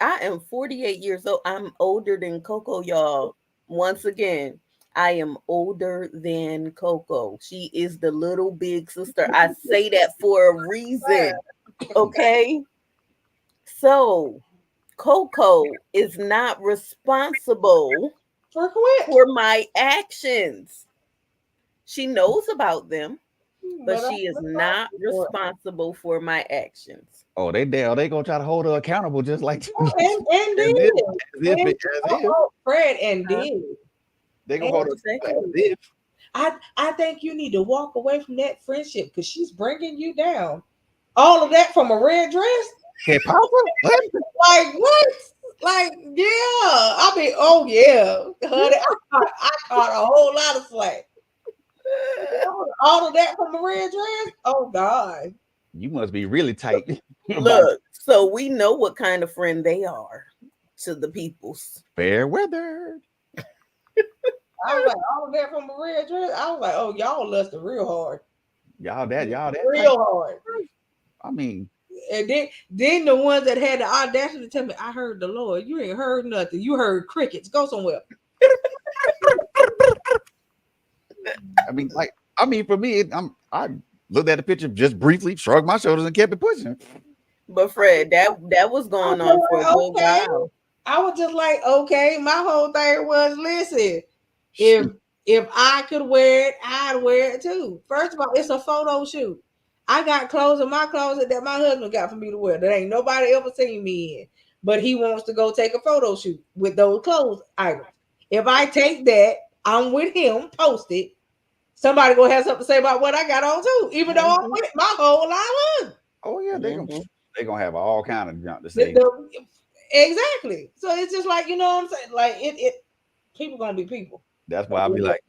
I am 48 years old. I'm older than Coco, y'all. Once again, I am older than Coco. She is the little big sister. I say that for a reason. Okay? So, Coco is not responsible For quit. for my actions. She knows about them, but I'm she is not responsible for my actions. Oh, they gonna try to hold her accountable just like and as did. if, as And, if Fred and Huh? did. they gonna And hold her What'd you say? as if. I think you need to walk away from that friendship because she's bringing you down. All of that from a red dress? Okay, Papa, what? Like what? Like, yeah. I mean, oh yeah. Honey, I caught a whole lot of slack. All of that from a red dress? Oh God. You must be really tight. Look, so we know what kind of friend they are to the peoples. Fair weather. I was like, all of that from a red dress. I was like, oh, y'all lusted real hard. Y'all that tight. Real hard. I mean, And then the ones that had the audacity to tell me, I heard the Lord. You ain't heard nothing. You heard crickets. Go somewhere. for me, I looked at the picture just briefly, shrugged my shoulders, and kept it pushing. But Fred, that was going on for a good Okay. while. I was just like, okay. My whole thing was, listen, if I could wear it, I'd wear it too. First of all, it's a photo shoot. I got clothes in my closet that my husband got for me to wear that ain't nobody ever seen me in. But he wants to go take a photo shoot with those clothes items. If I take that, I'm with him, post it. Somebody gonna have something to say about what I got on too, even though I'm with my whole line. Oh yeah, Mhm. they gonna have all kind of junk to say. Exactly. So it's just like, you know what I'm saying? Like it people gonna be people. That's why I'll be like,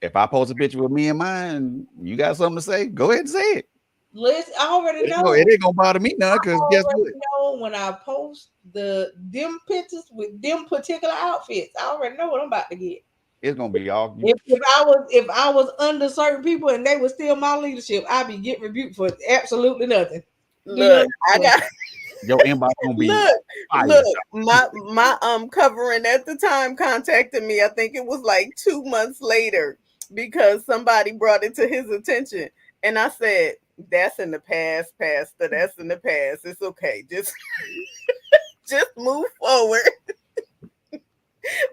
if I post a picture with me and mine, you got something to say, go ahead and say it. Listen, I already know. It ain't gonna bother me none, because guess what? Know when I post them pictures with them particular outfits, I already know what I'm about to get. It's gonna be all. If I was under certain people and they were still my leadership, I'd be getting rebuked for absolutely nothing. Look, I got Your inbox gonna be look, my covering at the time contacted me. I think it was like 2 months later because somebody brought it to his attention. And I said, that's in the past, Pastor. That's in the past. It's okay. Just just move forward.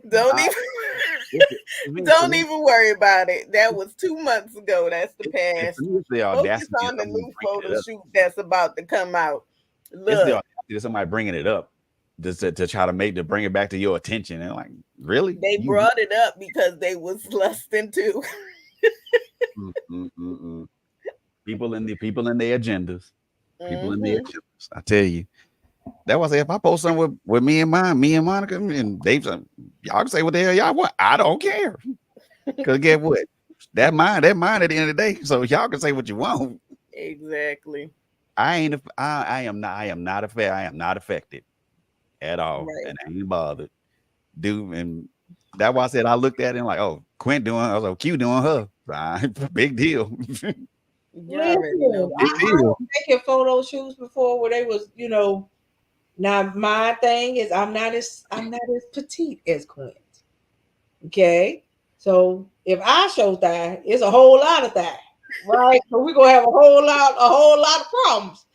Don't even worry about it. That was 2 months ago. That's the past. Focus on the new photo shoot that's about to come out. Look, it's the audacity of somebody bringing it up just to try to bring it back to your attention, and like, really, they brought it up because they was lusting too. People in their agendas. People in their agendas. I tell you. That was if I post something with me and Monica, and Dave, y'all can say what the hell y'all want. I don't care. Because guess what? That mine at the end of the day. So y'all can say what you want. Exactly. I am not affected at all. Right. And I ain't bothered. Dude, and that's why I said I looked at it and like, oh, Quint doing, I was like, Q doing her. Big deal. You already know. I taken photo shoots before where they was, now my thing is I'm not as petite as Quint. Okay. So if I show thigh, it's a whole lot of thigh. Right? So we're gonna have a whole lot of problems.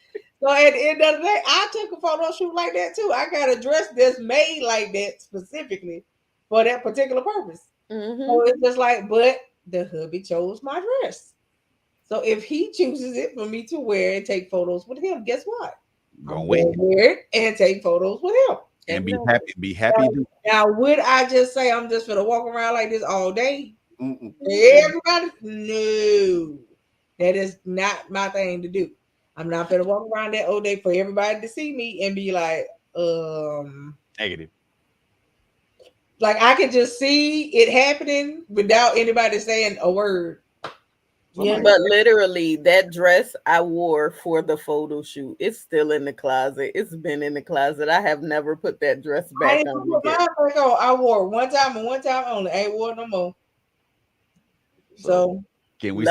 So at the end of the day, I took a photo shoot like that too. I got a dress that's made like that specifically for that particular purpose. So it's just like, but the hubby chose my dress. So if he chooses it for me to wear and take photos with him, guess what? Gonna wear it and take photos with him. And be happy. Now, would I just say I'm just gonna walk around like this all day? Everybody? No. That is not my thing to do. I'm not gonna walk around that all day for everybody to see me and be like, negative. Like I can just see it happening without anybody saying a word. Yeah, but literally that dress I wore for the photo shoot, it's still in the closet. It's been in the closet. I have never put that dress back on again. I wore one time and one time only. I ain't wore no more. So can we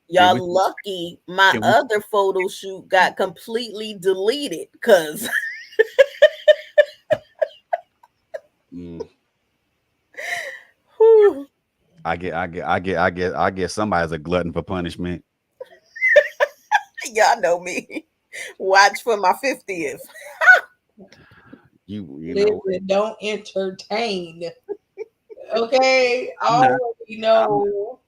Y'all we, lucky my can we other photo shoot got completely deleted because mm, y'all I get somebody's a glutton for punishment. know me. Watch for my 50th. You know, Listen, don't entertain. Okay, I'm not. already I'm know.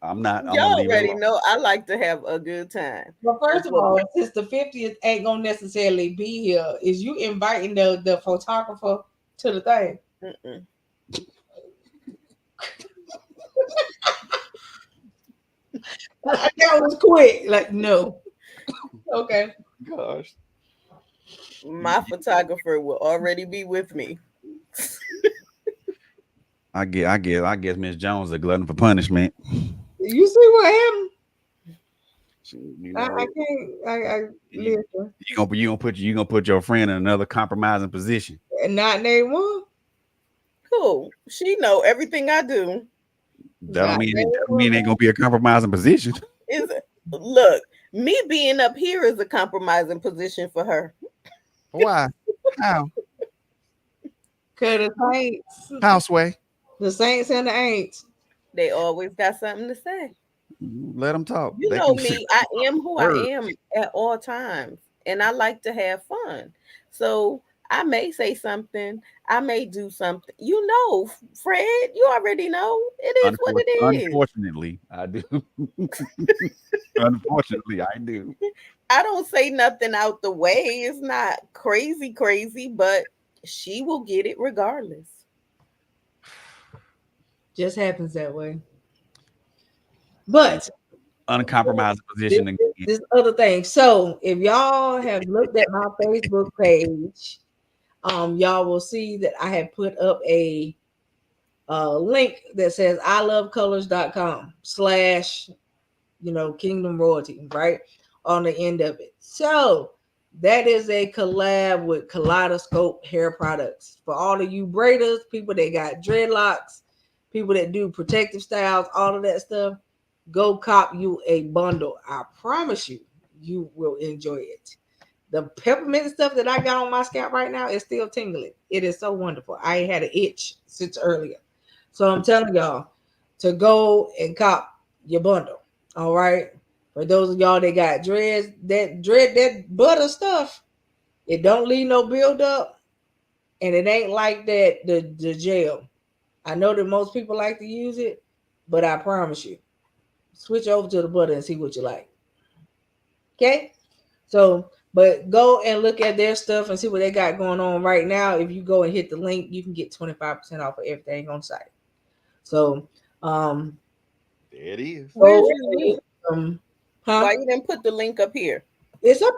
I'm gonna Y'all leave it already alone. know I like to have a good time. But That's first of what all, since the 50th ain't gonna necessarily be here, is you inviting the photographer to the thing? mm-mm. That was quick. Like, no. Okay. Gosh. My photographer will already be with me. I guess Miss Jones a glutton for punishment. You see what happened? You I know, can't. I you listen. you gonna put your friend in another compromising position. And not name one. Cool. She know everything I do. Not That name don't mean one. it ain't gonna be a compromising position. Is look, me being up here is a compromising position for her. Why? How? Cause the Saints, Houseway. the Saints and the Aints. They always got something to say. Let them talk. You They know can me, I am who I word. am at all times, and I like to have fun. So I may say something, I may do something. You know, Fred, you already know it is what it is. Unfortunately, I do. Unfortunately, I do. I don't say nothing out the way. It's not crazy, crazy, but she will get it regardless. Just happens that way. But Uncompromising this, position again. this other thing. So if y'all have looked at my Facebook page, y'all will see that I have put up a link that says ilovecolors.com slash Kingdom Royalty, right? On the end of it. So that is a collab with Kaleidoscope Hair Products. For all of you braiders, people that got dreadlocks, people that do protective styles, all of that stuff, go cop you a bundle. I promise you, you will enjoy it. The peppermint stuff that I got on my scalp right now is still tingling. It is so wonderful. I ain't had an itch since earlier. So I'm telling y'all to go and cop your bundle. All right. For those of y'all that got that butter stuff, it don't leave no build up, and it ain't like that the gel. I know that most people like to use it, but I promise you, switch over to the butter and see what you like. Okay? So, but go and look at their stuff and see what they got going on right now. If you go and hit the link, you can get 25% off of everything on site. So, There it is. Where's go your link? um, Why huh? you didn't put the link up here? It's up.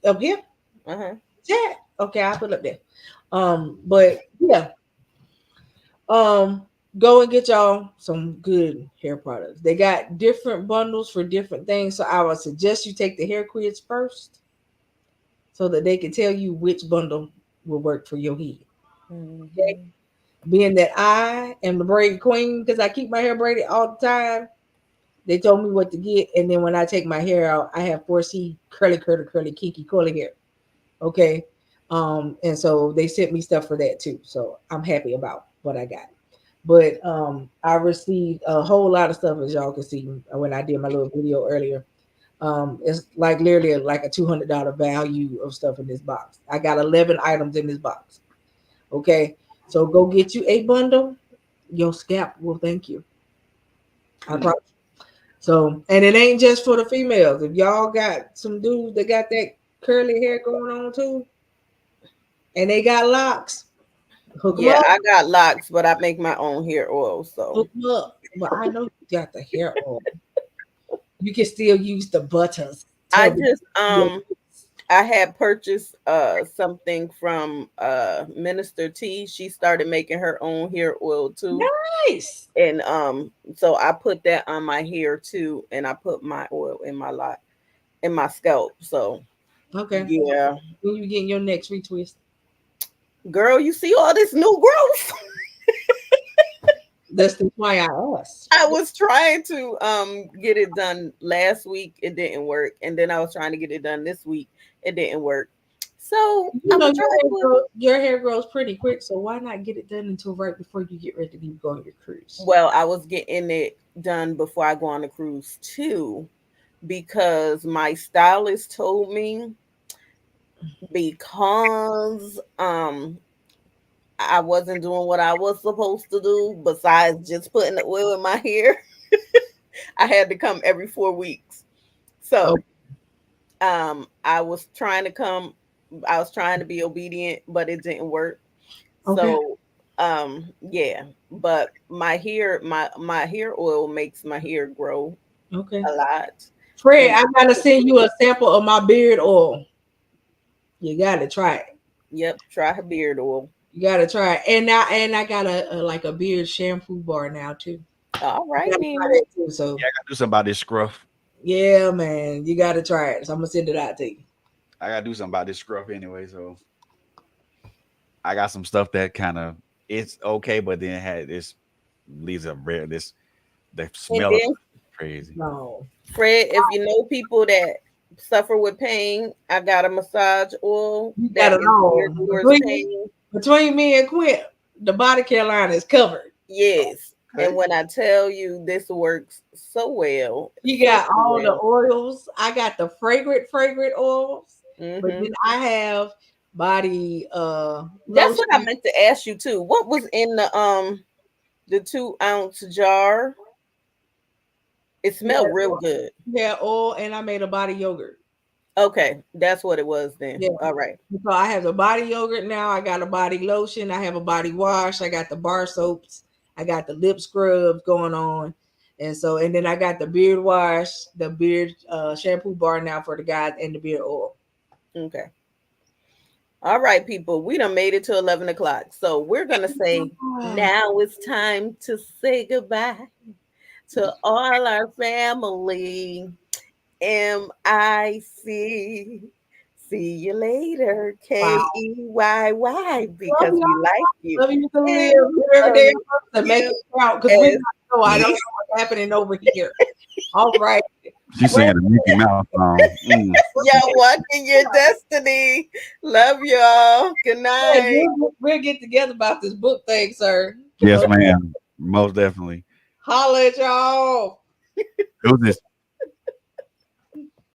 Up here. Uh-huh. Chat. Okay, I'll put it up there. But yeah, um, go and get y'all some good hair products. They got different bundles for different things. So I would suggest you take the hair quiz first, so that they can tell you which bundle will work for your head. Okay. Mhm. Being that I am the braid queen because I keep my hair braided all the time, they told me what to get, and then when I take my hair out, I have 4C curly, kinky, curly hair. Okay. And so they sent me stuff for that too. So I'm happy about what I got. But I received a whole lot of stuff, as y'all can see when I did my little video earlier. It's like literally like a $200 value of stuff in this box. I got 11 items in this box. Okay. So go get you a bundle. Your scalp will thank you. I Mm. promise. So, and it ain't just for the females. If y'all got some dudes that got that curly hair going on too, and they got locks, hook them Yeah, up, I got locks, but I make my own hair oil. So hook them up. But I know you got the hair oil. You can still use the butters. I To just I had purchased something from Minister T. She started making her own hair oil too. nice. And so I put that on my hair too, and I put my oil in my scalp. So Okay. yeah. When you getting your next retwist? Girl, you see all this new growth? That's why I asked. I was trying to get it done last week. It didn't work, and then I was trying to get it done this week. It didn't work. So You I'm know, gonna try to. your hair grows pretty quick, so why not get it done until right before you get ready to go on your cruise? Well, I was getting it done before I go on the cruise too, because my stylist told me because I wasn't doing what I was supposed to do besides just putting the oil in my hair. I had to come every 4 weeks. So Okay. I was trying to come, I was trying to be obedient, but it didn't work. Okay. So yeah, but my hair oil makes my hair grow Okay. a lot. Fred, And I gotta send you a sample of my beard oil. You gotta try it. yep, try her beard oil. You gotta try it. And I got a like a beard shampoo bar now too. All You right gotta then. try that too. So Yeah, I gotta do something about this scruff. yeah, man, you gotta try it. So I'm gonna send it out to you. I gotta do something about this scruff anyway. So I got some stuff that kind of it's okay, but then it had this leaves a rare this the And smell of then crazy. No. Fred, if you know people that suffer with pain, I got a massage oil You that gotta is know. geared towards pain. Between me and Quint, the body care line is covered. Yes. Okay. And when I tell you this works so well, You got so all the well. oils. I got the fragrant oils, but Mhm. then I have body That's lotion. what I meant to ask you too. What was in the 2-ounce jar? It smelled real good. Yeah, oil, and I made a body yogurt. Okay, that's what it was then. Yeah. All right. So I have the body yogurt now. I got a body lotion. I have a body wash. I got the bar soaps. I got the lip scrubs going on. And then I got the beard wash, the beard shampoo bar now for the guys, and the beard oil. Okay. All right, people. We done made it to 11 o'clock. So we're gonna say now it's time to say goodbye to all our family. MIC. See you later. Wow. KEYY. Love Because we you. like you. Love you to And live every day to make you it count because we as- know I don't know what's happening over here. All right. She's singing the Mickey Mouse song. Mm. Y'all walking your destiny. Love y'all. Good night. We'll get together about this book thing, sir. Yes, ma'am. Most definitely. Holla at y'all. Who's this?